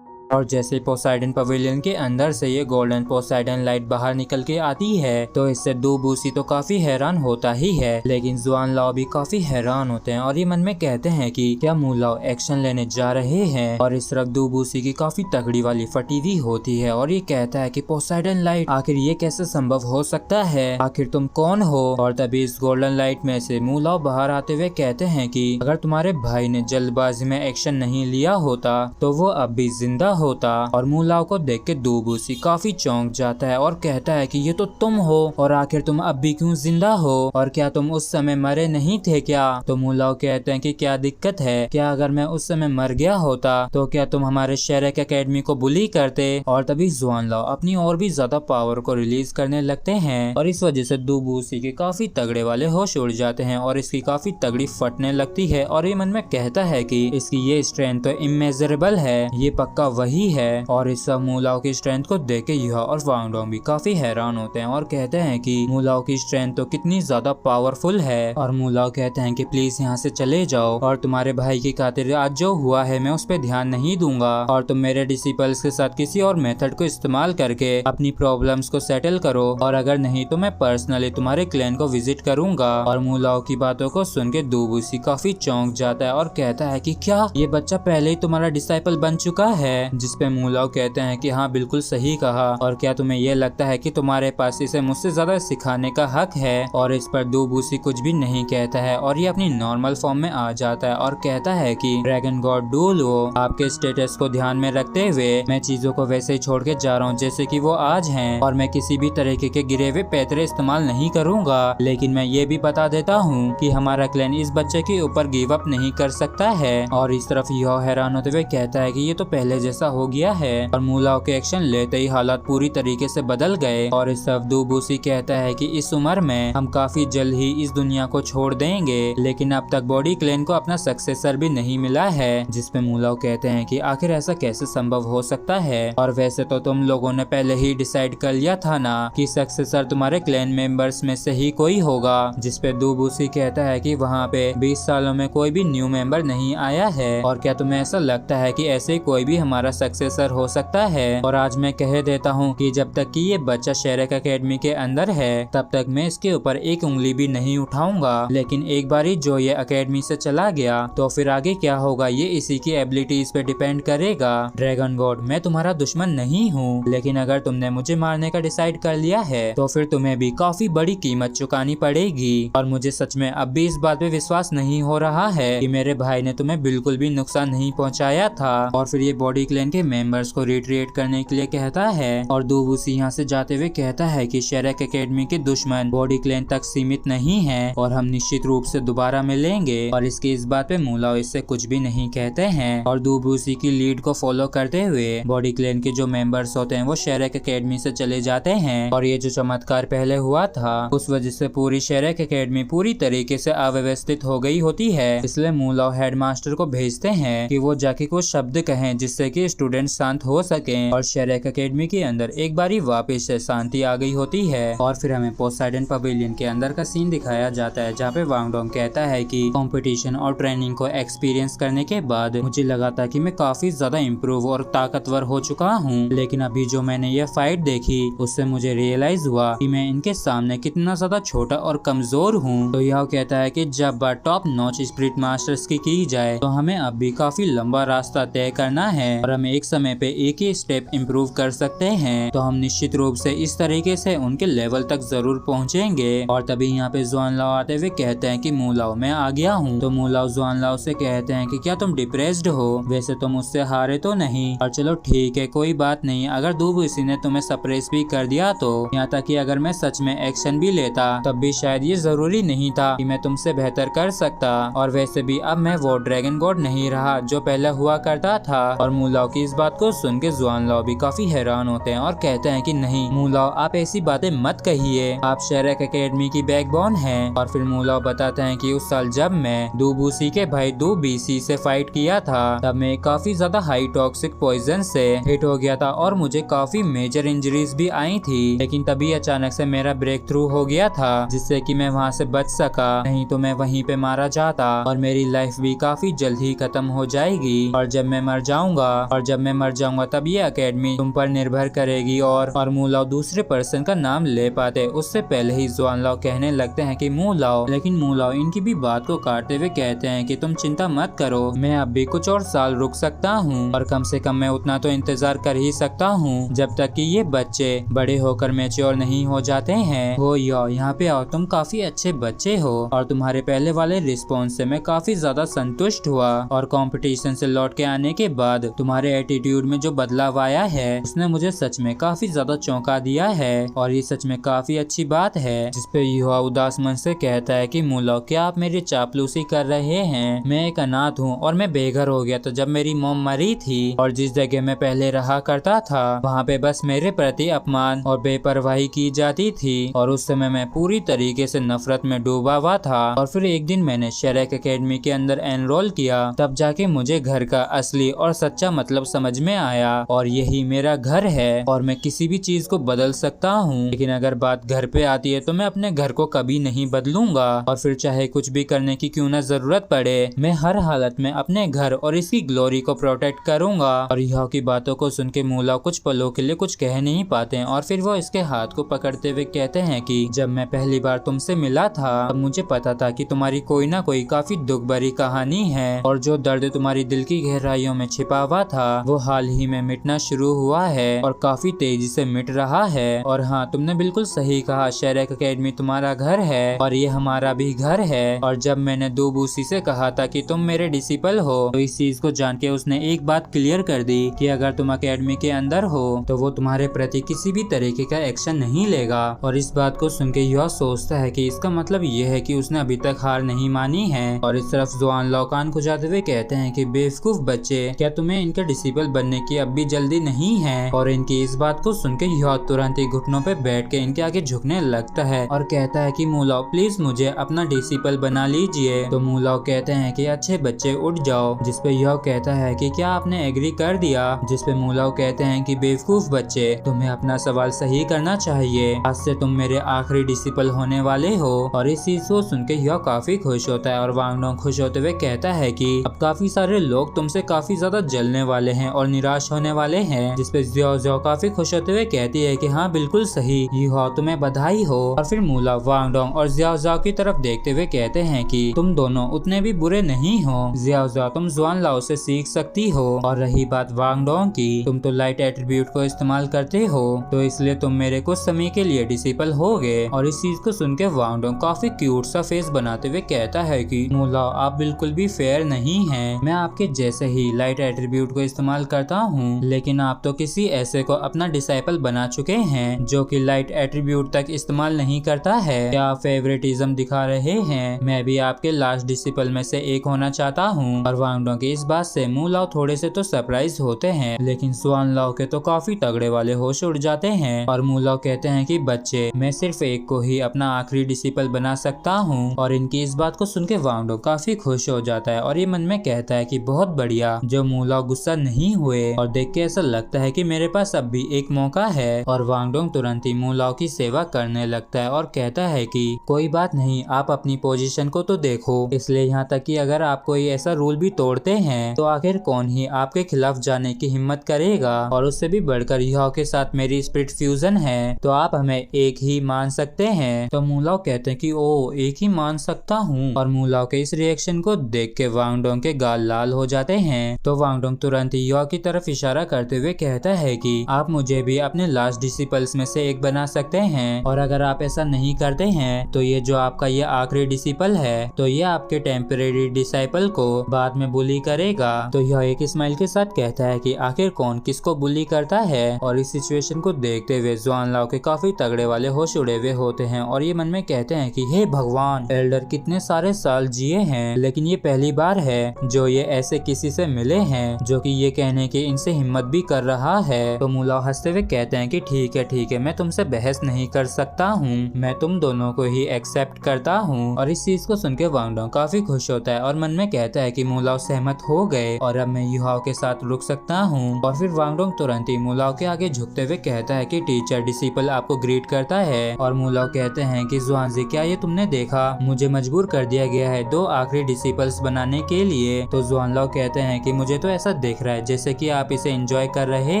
और जैसे पोसाइडन पवेलियन के अंदर से ये गोल्डन पोसाइडन लाइट बाहर निकल के आती है तो इससे दो बूसी तो काफी हैरान होता ही है, लेकिन जुआन लाओ भी काफी हैरान होते हैं और ये मन में कहते हैं कि क्या मू लाओ एक्शन लेने जा रहे हैं। और इस तरफ दो बूसी की काफी तगड़ी वाली फटी हुई होती है और ये कहता है कि पोसाइडन लाइट आखिर ये कैसे संभव हो सकता है, आखिर तुम कौन हो। और तभी इस गोल्डन लाइट में से मू लाओ बाहर आते हुए कहते हैं कि अगर तुम्हारे भाई ने जल्दबाजी में एक्शन नहीं लिया होता तो वो अब भी जिंदा होता। और मू लाओ को देख के दो बूसी काफी चौंक जाता है और कहता है कि ये तो तुम हो और आखिर तुम अब भी क्यों जिंदा हो और क्या तुम उस समय मरे नहीं थे क्या। तो मू लाओ कहते हैं कि क्या दिक्कत है, क्या अगर मैं उस समय मर गया होता तो क्या तुम हमारे शेरेक एकेडमी को बुली करते। और तभी जुआन लाओ अपनी और भी ज्यादा पावर को रिलीज करने लगते हैं और इस वजह से दो बूसी के काफी तगड़े वाले होश उड़ जाते हैं और इसकी काफी तगड़ी फटने लगती है। और ये मन में कहता है कि इसकी ये स्ट्रेंथ तो इमेजरेबल है, ये पक्का वही है। और इस सब मू लाओ की स्ट्रेंथ को देख के युहा और वांग डोंग भी काफी हैरान होते हैं और कहते हैं कि मू लाओ की स्ट्रेंथ तो कितनी ज्यादा पावरफुल है। और मू लाओ कहते हैं कि प्लीज यहाँ से चले जाओ और तुम्हारे भाई की खातिर आज जो हुआ है मैं उस पर ध्यान नहीं दूंगा और तुम मेरे डिसिपल्स के साथ किसी और मेथड को इस्तेमाल करके अपनी प्रॉब्लम्स को सेटल करो और अगर नहीं तो मैं पर्सनली तुम्हारे क्लैन को विजिट करूंगा। और मू लाओ की बातों को सुन के दो बूसी काफी चौंक जाता है और कहता है कि क्या ये बच्चा पहले ही तुम्हारा डिसाइपल बन चुका है। जिसपे मू लाओ कहते हैं कि हाँ बिल्कुल सही कहा, और क्या तुम्हें ये लगता है कि तुम्हारे पास इसे मुझसे ज्यादा सिखाने का हक है। और इस पर दो बूसी कुछ भी नहीं कहता है और ये अपनी नॉर्मल फॉर्म में आ जाता है और कहता है कि ड्रैगन गॉड डूलो, आपके स्टेटस को ध्यान में रखते हुए मैं चीजों को वैसे ही छोड़ के जा रहा हूँ जैसे कि वो आज हैं और मैं किसी भी तरीके के गिरे हुए पैतरे इस्तेमाल नहीं करूंगा। लेकिन मैं ये भी बता देता हूँ कि हमारा क्लैन इस बच्चे के ऊपर गिव अप नहीं कर सकता है। और इस तरफ यह हैरान होते हुए कहता है कि ये तो पहले जैसा हो गया है। और मू लाओ के एक्शन लेते ही हालात पूरी तरीके से बदल गए। और इस तरफ दो बूसी कहता है कि इस उम्र में हम काफी जल्द ही इस दुनिया को छोड़ देंगे, लेकिन अब तक बॉडी क्लैन को अपना सक्सेसर भी नहीं मिला है। जिसपे मू लाओ कहते हैं कि आखिर ऐसा कैसे संभव हो सकता है, और वैसे तो तुम लोगों ने पहले ही डिसाइड कर लिया था ना कि सक्सेसर तुम्हारे क्लैन मेंबर्स में से ही कोई होगा। जिसपे दो बूसी कहता है कि वहाँ पे 20 सालों में कोई भी न्यू मेंबर नहीं आया है और क्या तुम्हें ऐसा लगता है कि ऐसे कोई भी हमारा सक्सेसर हो सकता है। और आज मैं कह देता हूँ कि जब तक कि ये बच्चा शेरेक एकेडमी के अंदर है तब तक मैं इसके ऊपर एक उंगली भी नहीं उठाऊंगा, लेकिन एक बारी जो ये एकेडमी से चला गया तो फिर आगे क्या होगा ये इसी की एबिलिटीज पे डिपेंड करेगा। ड्रैगन गॉड, मैं तुम्हारा दुश्मन नहीं हूँ, लेकिन अगर तुमने मुझे मारने का डिसाइड कर लिया है तो फिर तुम्हें भी काफी बड़ी कीमत चुकानी पड़ेगी। और मुझे सच में अब भी इस बात पे विश्वास नहीं हो रहा है कि मेरे भाई ने तुम्हें बिल्कुल भी नुकसान नहीं पहुंचाया था। और फिर ये बॉडी क्लैन के मेंबर्स को रिट्रीट करने के लिए कहता है और दो बूसी यहाँ से जाते हुए कहता है कि शेरेक एकेडमी के दुश्मन बॉडी क्लैन तक सीमित नहीं है और हम निश्चित रूप से दोबारा मिलेंगे। और इसकी इस बात पे मू लाओ इससे कुछ भी नहीं कहते हैं और दो बूसी की लीड को फॉलो करते हुए बॉडी क्लैन के जो मेंबर्स होते हैं वो शेरेक एकेडमी से चले जाते हैं। और ये जो चमत्कार पहले हुआ था उस वजह से पूरी शेरेक एकेडमी पूरी तरीके से अव्यवस्थित हो गई होती है, इसलिए मू लाओ हेडमास्टर को भेजते हैं कि वो जाके कुछ शब्द कहें जिससे कि स्टूडेंट शांत हो सकें। और शेरेक एकेडमी के अंदर एक बारी वापस से शांति आ गई होती है। और फिर हमें पोसाइडन पवेलियन के अंदर का सीन दिखाया जाता है जहाँ पे वांग डोंग कहता है कि कंपटीशन और ट्रेनिंग को एक्सपीरियंस करने के बाद मुझे लगा था कि मैं काफी ज्यादा इम्प्रूव और ताकतवर हो चुका हूँ, लेकिन अभी जो मैंने ये फाइट देखी उससे मुझे रियलाइज हुआ कि मैं इनके सामने कितना ज्यादा छोटा और कमजोर हूँ। तो यह कहता है कि जब बात टॉप नॉच स्पिरिट मास्टर्स की जाए तो हमें अब भी काफी लंबा रास्ता तय करना है और हम एक समय पे एक ही स्टेप इम्प्रूव कर सकते हैं। तो हम निश्चित रूप से इस तरीके से उनके लेवल तक जरूर पहुँचेंगे। और तभी यहाँ पे जुआन लाओ आते हुए कहते हैं कि मू लाओ मैं आ गया हूँ। तो मू लाओ जुआन लाओ से कहते हैं कि क्या तुम डिप्रेस्ड हो, वैसे तुम मुझसे हारे तो नहीं। और चलो ठीक है कोई बात नहीं, अगर दो बूसी ने तुम्हें सप्रेस भी कर दिया तो यहाँ तक कि अगर मैं सच में एक्शन भी लेता तब भी शायद ये जरूरी नहीं था कि मैं तुमसे बेहतर कर सकता। और वैसे भी अब मैं वो ड्रैगन गॉड नहीं रहा जो पहले हुआ करता था। और मू लाओ की इस बात को सुन के जुआन लाओ भी काफी हैरान होते हैं और कहते हैं कि नहीं मू लाओ आप ऐसी बातें मत कहिए, आप शेरेक एकेडमी की बैकबोन हैं। और फिर मू लाओ बताते हैं कि उस साल जब मैं दो बूसी के भाई दो बीसी से फाइट किया था तब मैं काफी ज्यादा हाई टॉक्सिक पॉइजन से हिट हो गया था और मुझे काफी मेजर इंजरीज भी आई थी, लेकिन तभी अचानक से मेरा ब्रेक थ्रू हो गया था जिससे कि मैं वहां से बच सका, नहीं तो मैं वहीं पे मारा जाता और मेरी लाइफ भी काफी जल्द ही खत्म हो जाएगी। और जब मैं मर जाऊंगा और जब मैं मर जाऊंगा तब ये एकेडमी तुम पर निर्भर करेगी। और मूलाओ दूसरे पर्सन का नाम ले पाते उससे पहले ही जुआनलाओ कहने लगते हैं कि मूलाओ, लेकिन मूलाओ इनकी भी बात को काटते हुए कहते हैं कि तुम चिंता मत करो, मैं अब भी कुछ और साल रुक सकता हूँ और कम से कम मैं उतना तो इंतजार कर ही सकता हूँ जब तक कि ये बच्चे बड़े होकर मैच्योर नहीं हो जाते हैं। हो यो, यहाँ पे आओ, तुम काफी अच्छे बच्चे हो और तुम्हारे पहले वाले रिस्पॉन्स से मैं काफी ज्यादा संतुष्ट हुआ और कंपटीशन से लौट के आने के बाद तुम्हारे एटीट्यूड में जो बदलाव आया है उसने मुझे सच में काफी ज्यादा चौंका दिया है और ये सच में काफी अच्छी बात है। जिसपे युवा उदास मन से कहता है कि मूलाओ, क्या आप मेरी चापलूसी कर रहे हैं? मैं एक अनाथ हूँ और मैं बेघर हो गया। तो जब मेरी मॉम मरी थी और जिस जगह मैं पहले रहा करता था वहाँ पे बस मेरे प्रति अपमान और बेपरवाही की जाती थी और उस समय मैं पूरी तरीके से नफरत में डूबा हुआ था। और फिर एक दिन मैंने शेरेक एकेडमी के अंदर एनरोल किया, तब जाके मुझे घर का असली और सच्चा मतलब समझ में आया और यही मेरा घर है और मैं किसी भी चीज को बदल सकता हूँ। लेकिन अगर बात घर पे आती है तो मैं अपने घर को कभी नहीं बदलूंगा और फिर चाहे कुछ भी करने की क्यों न जरूरत पड़े, मैं हर हालत में अपने घर और इसकी ग्लोरी को प्रोटेक्ट करूंगा। और यह की बातों को सुन के मूलाओ कुछ पलों के लिए कुछ कह नहीं पाते हैं और फिर वो इसके हाथ को पकड़ते हुए कहते हैं कि जब मैं पहली बार तुमसे मिला था तब मुझे पता था कि तुम्हारी कोई ना कोई काफी दुख भरी कहानी है और जो दर्द तुम्हारी दिल की गहराइयों में छिपा हुआ था वो हाल ही में मिटना शुरू हुआ है और काफी तेजी से मिट रहा है। और हाँ, तुमने बिल्कुल सही कहा, शेरेक एकेडमी तुम्हारा घर है और ये हमारा भी घर है। और जब मैंने दूबूसी से कहा था कि तुम मेरे डिसिपल हो तो इस चीज को जान के उसने एक बात क्लियर कर दी कि अगर तुम एकेडमी के अंदर हो तो वो तुम्हारे प्रति किसी भी तरीके का एक्शन नहीं लेगा। और इस बात को सुन के यह सोचता है कि इसका मतलब ये है कि उसने अभी तक हार नहीं मानी है। और इस तरफ जुआनलाओ कान खुजाते हुए कहते हैं कि बेवकूफ बच्चे, क्या तुम्हें इनके डिसिपल बनने की अब भी जल्दी नहीं है? और इनकी इस बात को सुन के यह तुरंत ही घुटनों पे बैठ के इनके आगे झुकने लगता है और कहता है कि मूलाओ प्लीज मुझे अपना डिसिपल बना लीजिए। तो मूलाओ कहते हैं कि अच्छे बच्चे उठ जाओ। जिसपे यह कहता है कि क्या आपने एग्री कर दिया? जिसपे मूलाओ कहते हैं कि बेवकूफ बच्चे, तुम्हें अपना सवाल सही करना चाहिए, आज से तुम मेरे आखिरी डिसिपल होने वाले हो। और इस चीज को सुन के यह काफी खुश होता है और वांगडोंग खुश होते हुए कहता है कि अब काफी सारे लोग तुमसे काफी ज्यादा जलने वाले हैं और निराश होने वाले हैं। जिसपे ज़ियाओ ज़ियाओ काफी खुश होते हुए कहती है कि हाँ बिल्कुल सही, यह तुम्हें बधाई हो। और फिर मूलाओ वांगडोंग और ज़ियाओ ज़ियाओ की तरफ देखते हुए कहते हैं कि तुम दोनों उतने भी बुरे नहीं हो। ज़ियाओ ज़ियाओ, तुम जुआनलाओ से सीख सकती हो। और रही बात वांगडोंग की, तुम तो लाइट एट्रीब्यूट को इस्तेमाल करते हो तो इसलिए तुम मेरे कुछ समय के लिए डिसिपल हो गए। और इस चीज को सुन के वांगडोंग काफी क्यूट सा फेस बनाते हुए कहता है कि मूलाओ, आप बिल्कुल भी फेयर नहीं हैं। मैं आपके जैसे ही लाइट एट्रीब्यूट को इस्तेमाल करता हूँ, लेकिन आप तो किसी ऐसे को अपना डिसाइपल बना चुके हैं जो कि लाइट एट्रीब्यूट तक इस्तेमाल नहीं करता है। क्या आप फेवरेटिज्म दिखा रहे हैं? मैं भी आपके लास्ट डिसिपल में से एक होना चाहता हूँ। और वांगडोंग की इस बात से मूलाओ थोड़े से तो सरप्राइज होते हैं, लेकिन जुआनलाओ के तो काफी तगड़े वाले होश उड़ जाते हैं। और मूलाओ कहते हैं कि बच्चे, मैं सिर्फ एक को ही अपना आखिरी डिसिपल बना सकता हूँ। और इनकी इस बात को सुन के वांगडोंग काफी खुश हो जाता है और ये मन में कहता है कि बहुत बढ़िया, जो मूलाओ गुस्सा नहीं हुए और देख के ऐसा लगता है कि मेरे पास अब भी एक मौका है। और वांगडोंग तुरंत ही मूलाओ की सेवा करने लगता है और कहता है कि कोई बात नहीं, आप अपनी पोजीशन को तो देखो। इसलिए यहाँ तक कि अगर आप कोई ऐसा रूल भी तोड़ते हैं तो आखिर कौन ही आपके खिलाफ जाने की हिम्मत करेगा। और उससे भी बढ़कर यह के साथ मेरी स्पिरिट फ्यूजन है तो आप हमें एक ही मान सकते हैं। तो मूलाओ कहते हैं कि ओ, एक ही मान सकता हूँ। और मूलाओ के इस रिएक्शन को देख के वांगडोंग के गाल लाल हो जाते हैं। तो वांगडोंग तुरंत ही यह की तरफ इशारा करते हुए कहता है कि आप मुझे भी अपने लास्ट डिसिपल्स में से एक बना सकते हैं। और अगर आप ऐसा नहीं करते हैं तो ये जो आपका ये आखिरी डिसिपल है तो ये आपके टेम्परेरी डिसाइपल को बाद में बुली करेगा। तो यह एक स्माइल के साथ कहता है कि आखिर कौन किसको बुली करता है। और इस सिचुएशन को देखते हुए जुआनलाओ के काफी तगड़े वाले होश उड़े हुए होते हैं और ये मन में कहते हैं कि हे भगवान, एल्डर कितने सारे साल जिए हैं लेकिन ये पहली बार है जो ये ऐसे किसी से मिले हैं जो कि ये कहने की इनसे हिम्मत भी कर रहा है। तो मूलाओ हंसते हुए कहते हैं कि ठीक है, मैं तुमसे बहस नहीं कर सकता हूँ, मैं तुम दोनों को ही एक्सेप्ट करता हूँ। और इस चीज को सुन के वांगडोंग काफी खुश होता है और मन में कहता है कि मूलाओ सहमत हो गए और अब मैं युहाओ के साथ रुक सकता हूँ। और फिर वांगडोंग तुरंत ही मूलाओ के आगे झुकते हुए कहता है कि टीचर, डिसिपल आपको ग्रीट करता है। और मूलाओ कहते हैं कि जुआनजी, क्या ये तुमने देखा, मुझे मजबूर कर दिया गया है 2 आखिरी डिसिपल्स बनाने के लिए। तो जुआनलाओ कहते हैं कि मुझे तो ऐसा दिख रहा है जैसे कि आप इसे एंजॉय कर रहे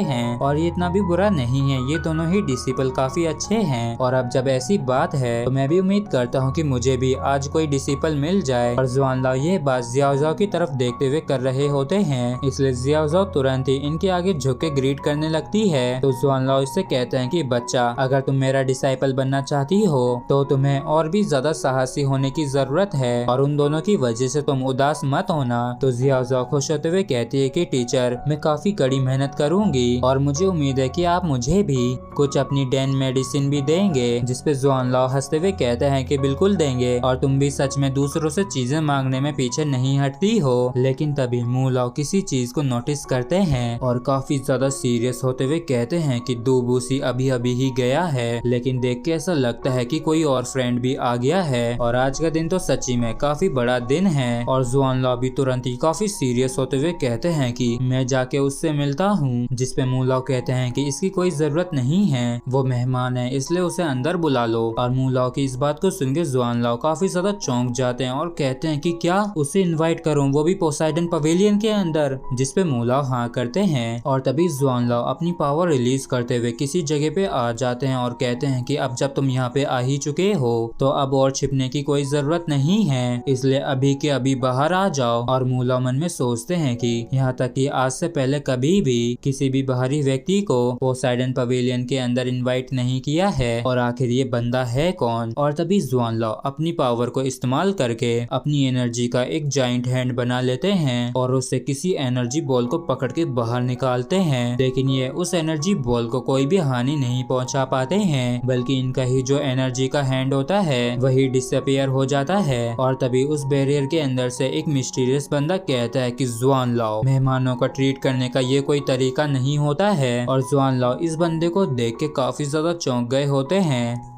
हैं और ये इतना भी बुरा नहीं है। ये दोनों ही डिसिपल काफी अच्छे हैं और अब जब ऐसी बात है तो मैं भी उम्मीद करता हूँ कि मुझे भी आज कोई डिसिपल मिल जाए। और जुआनलाओ ये बात जियाओ जाओ की तरफ देखते हुए कर रहे होते हैं, इसलिए जियाओ जाओ तुरंत ही इनके आगे झुक के ग्रीट करने लगती है। तो जुआनलाओ इससे कहते हैं कि बच्चा, अगर तुम मेरा डिसाइपल बनना चाहती हो तो तुम्हें और भी ज्यादा साहसी होने की जरूरत है और उन दोनों की वजह से तुम उदास मत होना। तो जियाओ जाओ खुश होते हुए कहती है कि टीचर, मैं काफी कड़ी मेहनत करूंगी और मुझे उम्मीद है कि आप मुझे भी कुछ अपनी डेन मेडिसिन भी देंगे। जिसपे जुआनलाओ हंसते हुए कहते हैं कि बिल्कुल देंगे और तुम भी सच में दूसरों से चीजें मांगने में पीछे नहीं हटती हो। लेकिन तभी मूलाओ किसी चीज को नोटिस करते हैं और काफी ज्यादा सीरियस होते हुए कहते हैं कि दूबूसी अभी अभी ही गया है, लेकिन देख के ऐसा लगता है कि कोई और फ्रेंड भी आ गया है और आज का दिन तो सच्ची में काफी बड़ा दिन है। और जुआनलाओ भी तुरंत ही काफी सीरियस होते हुए कहते हैं कि मैं जाके उससे मिलता हूँ। जिसपे मूलाओ कहते हैं कि इसकी कोई जरूरत नहीं है, वो मेहमान है इसलिए उसे अंदर बुला लो। और मूलाओ की इस बात को सुन के जुआनलाओ काफी ज्यादा चौंक जाते हैं और कहते हैं कि क्या उसे इनवाइट करूं, वो भी पोसाइडन पवेलियन के अंदर। जिसपे मूलाओ हाँ करते हैं और तभी जुआनलाओ अपनी पावर रिलीज करते हुए किसी जगह पे आ जाते हैं और कहते हैं कि अब जब तुम यहाँ पे आ ही चुके हो तो अब और छिपने की कोई जरूरत नहीं है, इसलिए अभी के अभी बाहर आ जाओ। और मूलाओ मन में सोचते हैं कि यहाँ तक कि आज से पहले कभी भी किसी भी बाहरी व्यक्ति को पोसाइडन पवेलियन के अंदर इनवाइट नहीं किया है और आखिर ये बंदा है कौन। और तभी जुआनलाओ अपनी पावर को इस्तेमाल करके अपनी एनर्जी का एक जाइंट हैंड बना लेते हैं और उससे किसी एनर्जी बॉल को पकड़ के बाहर निकालते हैं। लेकिन ये उस एनर्जी बॉल को कोई भी हानि नहीं पहुंचा पाते हैं, बल्कि इनका ही जो एनर्जी का हैंड होता है वही डिसअपियर हो जाता है। और तभी उस बैरियर के अंदर से एक मिस्टीरियस बंदा कहता है कि जुआनलाओ, मेहमानों का ट्रीट करने का ये कोई तरीका नहीं होता है। और जुआनलाओ इस बंदे को देख के काफी ज्यादा चौंक गए होते हैं।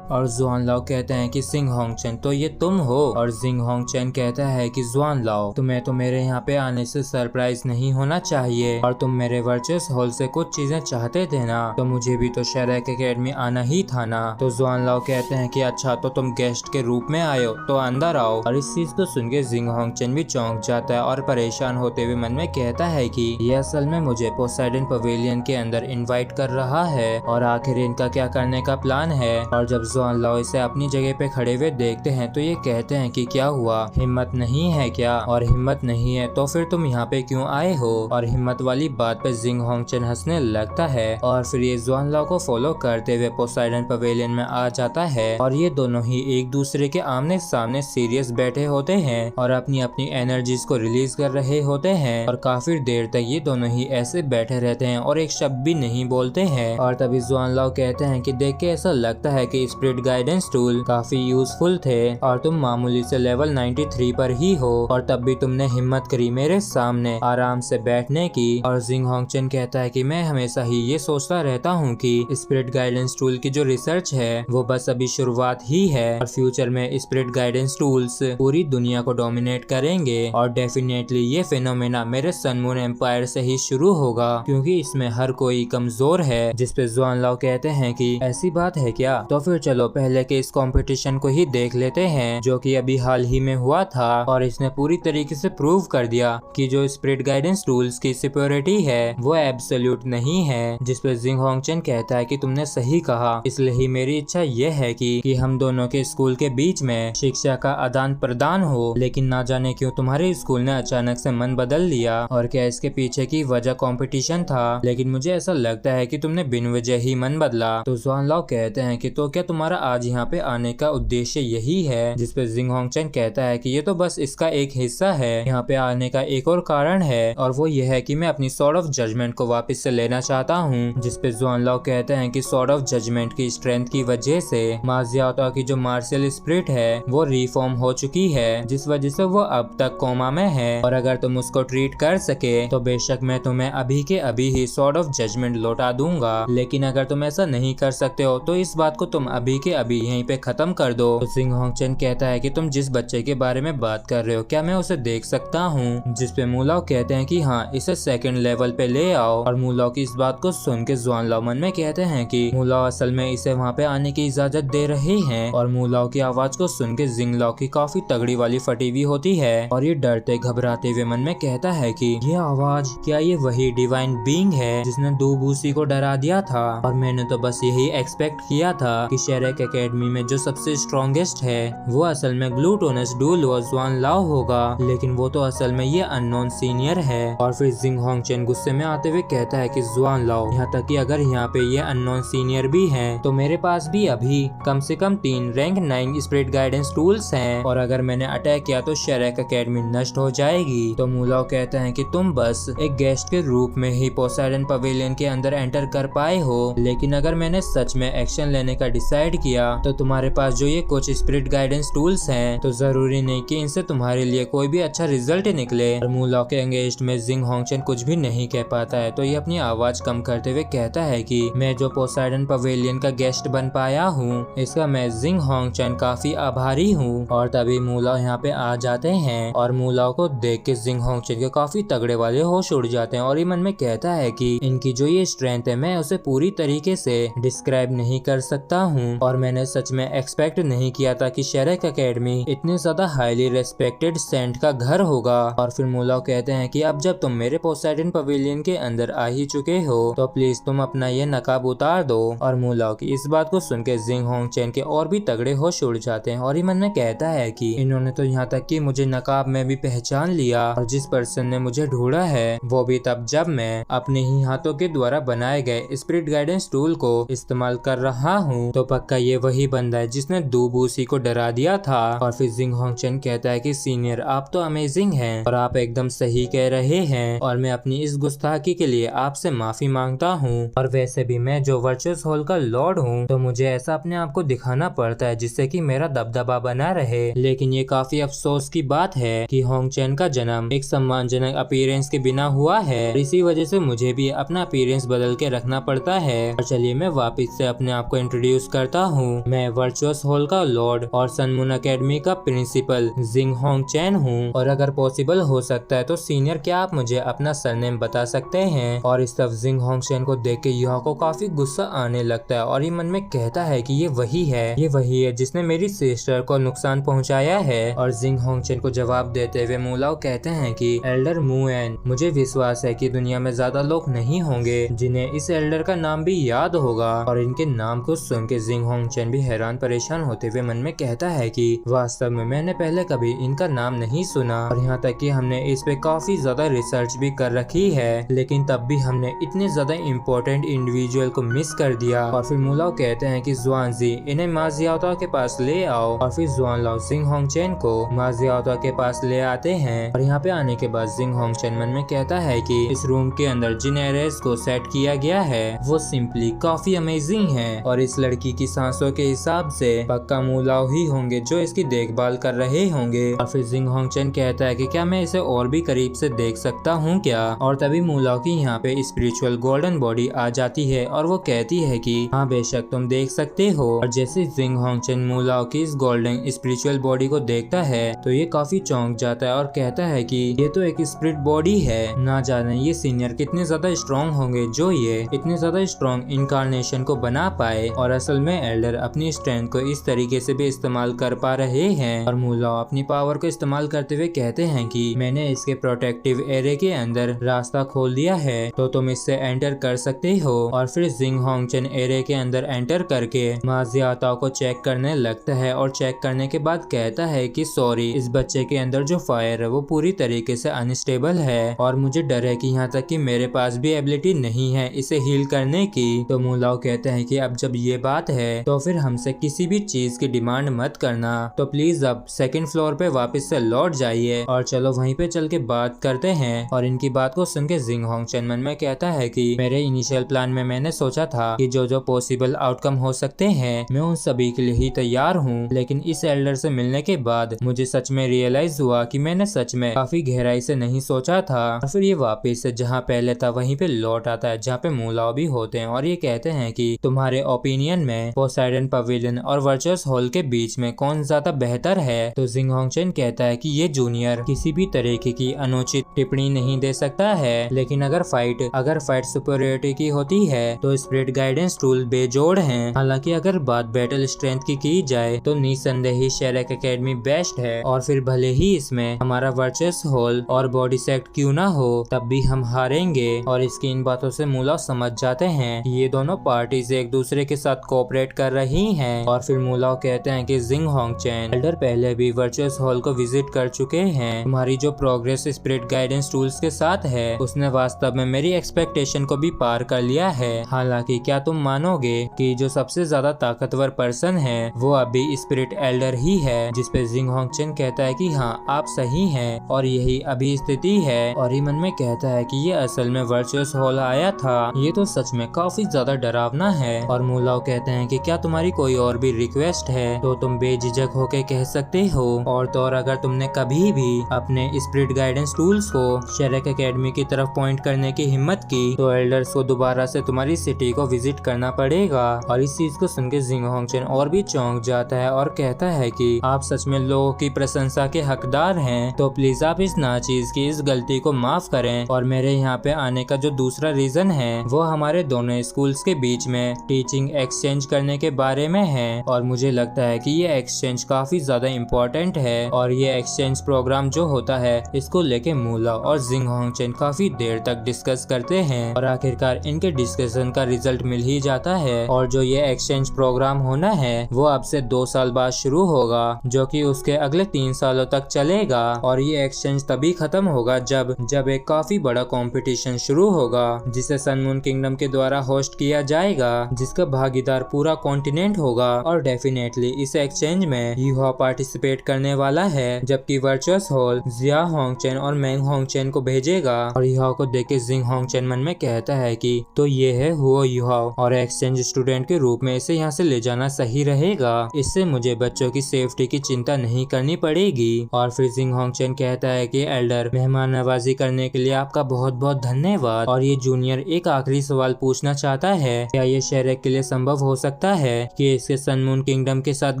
और जुआनलाओ कहते हैं कि जिंग होंगचन, तो ये तुम हो। और जिंग होंगचन कहता है कि जुआनलाओ, तुम्हें तो मेरे यहाँ पे आने से सरप्राइज नहीं होना चाहिए और तुम मेरे वर्चुअस हॉल से कुछ चीजें चाहते थे ना, तो मुझे भी तो शेरैक एकेडमी आना ही था ना। तो जुआनलाओ कहते हैं कि अच्छा, तो तुम गेस्ट के रूप में आए हो तो अंदर आओ। और इस चीज को सुन के जिंग होंगचन भी चौंक जाता है और परेशान होते हुए मन में कहता है कि ये असल में मुझे पोसाइडन पवेलियन के अंदर इन्वाइट कर रहा है और आखिर इनका क्या करने का प्लान है। और जब जुआनलाओ इसे अपनी जगह पे खड़े हुए देखते हैं तो ये कहते हैं कि क्या हुआ, हिम्मत नहीं है क्या? और हिम्मत नहीं है तो फिर तुम यहाँ पे क्यों आए हो? और हिम्मत वाली बात पे जिंग होंगचन हंसने लगता है और फिर ये जुआनलाओ को फॉलो करते हुए पोसाइडन पवेलियन में आ जाता है। और ये दोनों ही एक दूसरे के आमने सामने सीरियस बैठे होते हैं और अपनी अपनी एनर्जीज को रिलीज कर रहे होते हैं और काफी देर तक ये दोनों ही ऐसे बैठे रहते हैं और एक शब्द भी नहीं बोलते हैं। और तभी जुआनलाओ कहते हैं कि देख के ऐसा लगता है कि स्पिरिट गाइडेंस टूल काफी यूजफुल थे और तुम मामूली से लेवल 93 पर ही हो और तब भी तुमने हिम्मत करी मेरे सामने आराम से बैठने की। और जिंग होंगचन कहता है कि मैं हमेशा ही ये सोचता रहता हूँ कि स्पिरिट गाइडेंस टूल की जो रिसर्च है वो बस अभी शुरुआत ही है और फ्यूचर में स्पिरिट गाइडेंस टूल्स पूरी दुनिया को डोमिनेट करेंगे और डेफिनेटली ये फिनोमेना मेरे सन मून एम्पायर से ही शुरू होगा क्योंकि इसमें हर कोई कमजोर है। जिसपे जुआनलाओ कहते हैं कि ऐसी बात है क्या? तो फिर चलो पहले के इस कंपटीशन को ही देख लेते हैं जो कि अभी हाल ही में हुआ था और इसने पूरी तरीके से प्रूव कर दिया कि जो स्पिरिट गाइडेंस टूल्स की सिक्योरिटी है वो एब्सोल्यूट नहीं है। जिसपे जिंग होंगचन कहता है कि तुमने सही कहा, इसलिए ही मेरी इच्छा यह है कि हम दोनों के स्कूल के बीच में शिक्षा का आदान प्रदान हो। लेकिन ना जाने क्यों तुम्हारे स्कूल ने अचानक से मन बदल लिया और क्या इसके पीछे की वजह कंपटीशन था, लेकिन मुझे ऐसा लगता है कि तुमने बिन वजह ही मन बदला। तो जुआनलाओ कहते हैं कि तो क्या तुम्हारा आज यहाँ पे आने का उद्देश्य यही है? जिसपे जिंग होंगचन कहता है कि ये तो बस इसका एक हिस्सा है, यहाँ पे आने का एक और कारण है और वो ये है कि मैं अपनी सॉर्ड ऑफ जजमेंट को वापस से लेना चाहता हूँ। जिसपे जुआनलाओ कहते हैं कि सॉर्ड ऑफ जजमेंट की स्ट्रेंथ की वजह से मा जियाओ की जो मार्शल स्पिरिट है वो रिफॉर्म हो चुकी है, जिस वजह से वो अब तक कोमा में है और अगर तुम उसको ट्रीट कर सके तो बेशक मैं तुम्हें अभी के अभी ही सॉर्ड ऑफ जजमेंट लौटा दूंगा। लेकिन अगर तुम ऐसा नहीं कर सकते हो तो इस बात को तुम अभी अभी के अभी यहीं पे खत्म कर दो। तो जिंग होंगचन कहता है कि तुम जिस बच्चे के बारे में बात कर रहे हो क्या मैं उसे देख सकता हूँ? जिसपे मुलाओ कहते हैं कि हाँ, इसे सेकंड लेवल पे ले आओ। और मुलाओ की इस बात को सुन के जुआन लाओ मन में कहते हैं कि मुलाओ असल में इसे वहाँ पे आने की इजाजत दे रहे हैं। और मुलाओ की आवाज को सुन के जिंग लाओ की काफी तगड़ी वाली फटी हुई होती है और ये डरते घबराते हुए मन में कहता है कि ये आवाज क्या ये वही डिवाइन बीइंग है जिसने दू बूसी को डरा दिया था? और मैंने तो बस यही एक्सपेक्ट किया था कि शेरेक एकेडमी में जो सबसे स्ट्रॉन्गेस्ट है वो असल में ग्लूटोनस डूल व जुआन लाओ होगा, लेकिन वो तो असल में ये अननोन सीनियर है। और फिर जिंग होंगचन गुस्से में आते हुए कहता है कि जुआन लाओ, यहाँ तक कि अगर यहाँ पे ये अननोन सीनियर भी हैं तो मेरे पास भी अभी कम से कम 3 रैंक 9 स्पिरिट गाइडेंस टूल्स हैं और अगर मैंने अटैक किया तो शेरेक एकेडमी नष्ट हो जाएगी। तो मुलाओ कहता है कि तुम बस एक गेस्ट के रूप में ही पोसाइडन पवेलियन के अंदर एंटर कर पाए हो, लेकिन अगर मैंने सच में एक्शन लेने का डिसाइड किया तो तुम्हारे पास जो ये कुछ स्पिरिट गाइडेंस टूल्स हैं तो जरूरी नहीं कि इनसे तुम्हारे लिए कोई भी अच्छा रिजल्ट निकले। और मुलाओ के एंगेज में जिंग होंगचन कुछ भी नहीं कह पाता है तो ये अपनी आवाज कम करते हुए कहता है कि मैं जो पोसाइडन पवेलियन का गेस्ट बन पाया हूँ इसका मैं जिंग होंगचन काफी आभारी हूँ। और तभी मुलाओ यहाँ पे आ जाते हैं और मुलाओ को देख के जिंग होंगचन के काफी तगड़े वाले होश उड़ जाते हैं और ये मन में कहता है कि इनकी जो ये स्ट्रेंथ है मैं उसे पूरी तरीके से डिस्क्राइब नहीं कर सकता हूँ और मैंने सच में एक्सपेक्ट नहीं किया था कि शेरेक एकेडमी इतने ज्यादा हाईली रेस्पेक्टेड सेंट का घर होगा। और फिर मुलाओ कहते हैं कि अब जब तुम मेरे पोसाइडन पवेलियन के अंदर आ ही चुके हो तो प्लीज तुम अपना ये नकाब उतार दो। और मुलाओ की इस बात को सुन के जिंग होंगचन के और भी तगड़े होश उड़ जाते हैं और ये मन में कहता है कि इन्होंने तो यहाँ तक कि मुझे नकाब में भी पहचान लिया और जिस पर्सन ने मुझे ढूंढा है वो भी तब जब मैं अपने ही हाथों के द्वारा बनाए गए स्पिरिट गाइडेंस टूल को इस्तेमाल कर रहा हूँ तो पक्का ये वही बंदा है जिसने दू बूसी को डरा दिया था। और फिर जिंग होंगचन कहता है कि सीनियर आप तो अमेजिंग हैं और आप एकदम सही कह रहे हैं और मैं अपनी इस गुस्ताखी के लिए आपसे माफी मांगता हूँ। और वैसे भी मैं जो वर्चुअस हॉल का लॉर्ड हूँ तो मुझे ऐसा अपने आप को दिखाना पड़ता है जिससे कि मेरा दबदबा बना रहे, लेकिन ये काफी अफसोस की बात है कि होंगचन का जन्म एक सम्मानजनक अपीयरेंस के बिना हुआ है, इसी वजह से मुझे भी अपना अपीयरेंस बदल के रखना पड़ता है। और चलिए मैं वापस से अपने आप को इंट्रोड्यूस करता हूँ, मैं वर्चुअस हॉल का लॉर्ड और सन मून अकेडमी का प्रिंसिपल जिंग होंगचन हूँ। और अगर पॉसिबल हो सकता है तो सीनियर क्या आप मुझे अपना सरनेम बता सकते हैं? और इस तरफ जिंग होंगचन को देख के युहा को काफी गुस्सा आने लगता है और ये मन में कहता है कि ये वही है जिसने मेरी सिस्टर को नुकसान पहुंचाया है। और जिंग होंगचन को जवाब देते हुए मुलाओ कहते हैं कि एल्डर मुएन, मुझे विश्वास है कि दुनिया में ज्यादा लोग नहीं होंगे जिन्हें इस एल्डर का नाम भी याद होगा। और इनके नाम को सुन के जिंग होंगचन भी हैरान परेशान होते हुए मन में कहता है कि वास्तव में मैंने पहले कभी इनका नाम नहीं सुना और यहाँ तक कि हमने इस पे काफी ज्यादा रिसर्च भी कर रखी है, लेकिन तब भी हमने इतने ज्यादा इम्पोर्टेंट इंडिविजुअल को मिस कर दिया। और फिर मुलाओ कहते हैं कि जुआन जी इन्हें माजियाओ के पास ले आओ। और फिर जुआन लाओ जिंग होंगचन को माजियाओ के पास ले आते हैं और यहाँ पे आने के बाद जिंग होंगचन मन में कहता है कि इस रूम के अंदर जिन एरेस को सेट किया गया है वो सिंपली काफी अमेजिंग है और इस लड़की की सांसों के हिसाब से पक्का मुलाओ ही होंगे जो इसकी देखभाल कर रहे होंगे। और फिर जिंग होंगचन कहता है कि क्या मैं इसे और भी करीब से देख सकता हूँ क्या? और तभी मुलाओ की यहाँ पे स्पिरिचुअल गोल्डन बॉडी आ जाती है और वो कहती है कि हाँ बेशक तुम देख सकते हो। और जैसे जिंग होंगचन मुलाओ की इस गोल्डन स्पिरिचुअल बॉडी को देखता है तो ये काफी चौंक जाता है और कहता है कि ये तो एक स्पिरिट बॉडी है, ना जाने ये सीनियर कितने ज्यादा स्ट्रॉन्ग होंगे जो ये इतने ज्यादा स्ट्रॉन्ग इनकारनेशन को बना पाए। और असल में एल्डर अपनी स्ट्रेंथ को इस तरीके से भी इस्तेमाल कर पा रहे हैं। और मुलाओ अपनी पावर को इस्तेमाल करते हुए कहते हैं कि मैंने इसके प्रोटेक्टिव एरिया के अंदर रास्ता खोल दिया है तो तुम इससे एंटर कर सकते हो। और फिर जिंग होंगचन एरिया के अंदर एंटर करके माजियाओ को चेक करने लगता है और चेक करने के बाद कहता है कि सॉरी, इस बच्चे के अंदर जो फायर है वो पूरी तरीके से अनस्टेबल है और मुझे डर है कि यहाँ तक कि मेरे पास भी एबिलिटी नहीं है इसे हील करने की। तो मुलाओ कहते हैं कि अब जब ये बात है तो फिर हमसे किसी भी चीज की डिमांड मत करना, तो प्लीज अब सेकंड फ्लोर पे वापस से लौट जाइए और चलो वहीं पे चल के बात करते हैं। और इनकी बात को सुन के जिंग होंगचन मन में कहता है कि मेरे इनिशियल प्लान में मैंने सोचा था कि जो जो पॉसिबल आउटकम हो सकते हैं मैं उन सभी के लिए ही तैयार हूँ, लेकिन इस एल्डर से मिलने के बाद मुझे सच में रियलाइज हुआ कि मैंने सच में काफी गहराई से नहीं सोचा था। और फिर ये वापस से जहाँ पहले था वहीं पे लौट आता है जहाँ पे मुलाओ भी होते हैं और ये कहते हैं कि तुम्हारे ओपिनियन में पोसाइडन पवेलियन और वर्चुअस हॉल के बीच में कौन ज्यादा बेहतर है। तो जिंग होंगचेन कहता है कि ये जूनियर किसी भी तरीके की अनुचित टिप्पणी नहीं दे सकता है, लेकिन अगर फाइट सुपीरियरिटी की होती है तो स्पिरिट गाइडेंस टूल बेजोड़ हैं। हालांकि अगर बात बैटल स्ट्रेंथ की जाए तो निसंदेह ही शेरक एकेडमी बेस्ट है, और फिर भले ही इसमें हमारा वर्चुअस हॉल और बॉडी सेक्ट क्यों ना हो तब भी हम हारेंगे। और इसकी इन बातों से मूला समझ जाते हैं कि ये दोनों पार्टीज एक दूसरे के साथ कोऑपरेट कर रही हैं। और फिर मूला कहते हैं कि जिंग होंगचेन एल्डर पहले भी वर्चुअस हॉल को विजिट कर चुके हैं, तुम्हारी जो प्रोग्रेस स्पिरिट गाइडेंस टूल्स के साथ है उसने वास्तव में मेरी एक्सपेक्टेशन को भी पार कर लिया है। हालांकि क्या तुम मानोगे कि जो सबसे ज्यादा ताकतवर पर्सन है वो अभी स्पिरिट एल्डर ही है। जिसपे जिंग होंगचेन कहता है कि हाँ आप सही हैं और यही अभी स्थिति है। और ही मन में कहता है कि ये असल में वर्चुअस हॉल आया था, ये तो सच में काफी ज्यादा डरावना है। और मूलाओ कहते हैं कि क्या तुम्हारी कोई और भी रिक्वेस्ट है तो तुम बेझिझक होके कह सकते हो। और तो और अगर तुमने कभी भी अपने स्पिरिट गाइडेंस टूल्स को शेरक एकेडमी की तरफ पॉइंट करने की हिम्मत की तो एल्डर्स को दोबारा से तुम्हारी सिटी को विजिट करना पड़ेगा। और इस चीज को सुनकर जिंग होंगचेन और भी चौंक जाता है और कहता है कि आप सच में लोगों की प्रशंसा के हकदार हैं, तो प्लीज आप इस नाचीज की इस गलती को माफ करें। और मेरे यहाँ पे आने का जो दूसरा रीजन है वो हमारे दोनों स्कूल्स के बीच में टीचिंग एक्सचेंज करने के बारे में है। और मुझे लगता है कि ये एक्सचेंज काफी ज्यादा इम्पोर्टेंट है। और ये एक्सचेंज प्रोग्राम जो होता है इसको लेके मूला और जिंग होंगचेन काफी देर तक डिस्कस करते हैं और आखिरकार इनके डिस्कशन का रिजल्ट मिल ही जाता है। और जो ये एक्सचेंज प्रोग्राम होना है वो अब से 2 साल बाद शुरू होगा, जो कि उसके अगले 3 सालों तक चलेगा। और ये एक्सचेंज तभी खत्म होगा जब एक काफी बड़ा कंपटीशन शुरू होगा जिसे सन मून किंगडम के द्वारा होस्ट किया जाएगा, जिसका भागीदार पूरा कॉन्टिनेंट होगा। और डेफिनेटली इस एक्सचेंज में यूहा पार्टिसिपेट करने वाला है, जबकि वर्चुअस हॉल जिया होंगचेन और मेंग होंगचेन को भेजेगा। और यूहा को देख के जिंग होंगचेन मन में कहता है कि तो ये है हुओ यूहा, और एक्सचेंज स्टूडेंट के रूप में इसे यहाँ से ले जाना सही रहेगा, इससे मुझे बच्चों की सेफ्टी की चिंता नहीं करनी पड़ेगी। और फिर जिंग होंगचेन कहता है कि एल्डर मेहमान नवाजी करने के लिए आपका बहुत बहुत धन्यवाद। और ये जूनियर एक आखिरी सवाल पूछना चाहता है, क्या ये शेरक के लिए संभव हो सकता है कि इसके सन मून किंगडम के साथ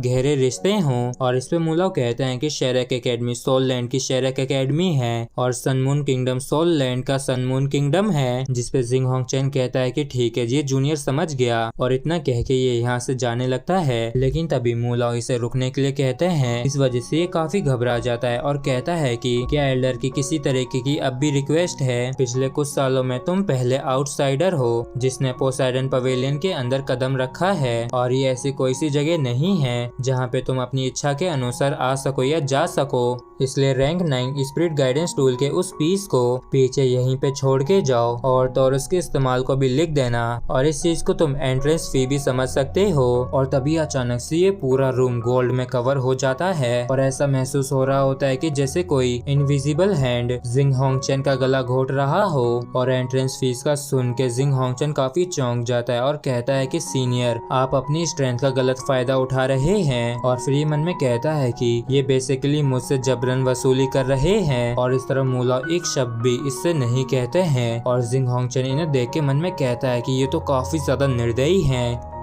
गहरे रिश्ते हों। और इस पे मूलाओ कहते हैं कि शेरक एकेडमी सोल लैंड की शेरक एकेडमी है और Sun Moon Kingdom Soul Land का सन मून किंगडम है। जिसपे जिंग होंगचेन कहता है कि ठीक है ये जूनियर समझ गया, और इतना कह के ये यहाँ से जाने लगता है। लेकिन तभी मूलाओ इसे रुकने के लिए कहते हैं, इस वजह से ये काफी घबरा जाता है और कहता है कि क्या एल्डर की किसी तरीके की अब भी रिक्वेस्ट है। पिछले कुछ सालों में तुम पहले आउटसाइडर हो जिसने पोसाइडन पवेलियन के अंदर कदम रखा है, और ये ऐसी कोई सी जगह नहीं है जहाँ पे तुम अपनी इच्छा के अनुसार आ सको या जा सको। इसलिए रैंक 9 स्पिरिट गाइडेंस टूल के उस पीस को पीछे यहीं पे छोड़ के जाओ, और तो उसके इस्तेमाल को भी लिख देना। और इस चीज को तुम एंट्रेंस फी भी समझ सकते हो। और तभी अचानक से ये पूरा रूम गोल्ड में कवर हो जाता है और ऐसा महसूस हो रहा होता है कि जैसे कोई इनविजिबल हैंड जिंग होंगचेन का गला घोट रहा हो। और एंट्रेंस फीस का सुन के जिंग होंगचेन काफी चौंक जाता है और कहता है कि सीनियर आप अपनी स्ट्रेंथ का गलत फायदा उठा रहे हैं। और फिर ये मन में कहता है कि ये बेसिकली मुझसे जबरन वसूली कर रहे हैं। और इस तरह मूला एक शब्द भी इससे नहीं कहते हैं। और जिंग होंगचेन इन्हें देख के मन में कहता है कि ये तो काफी ज्यादा निर्दयी हैं।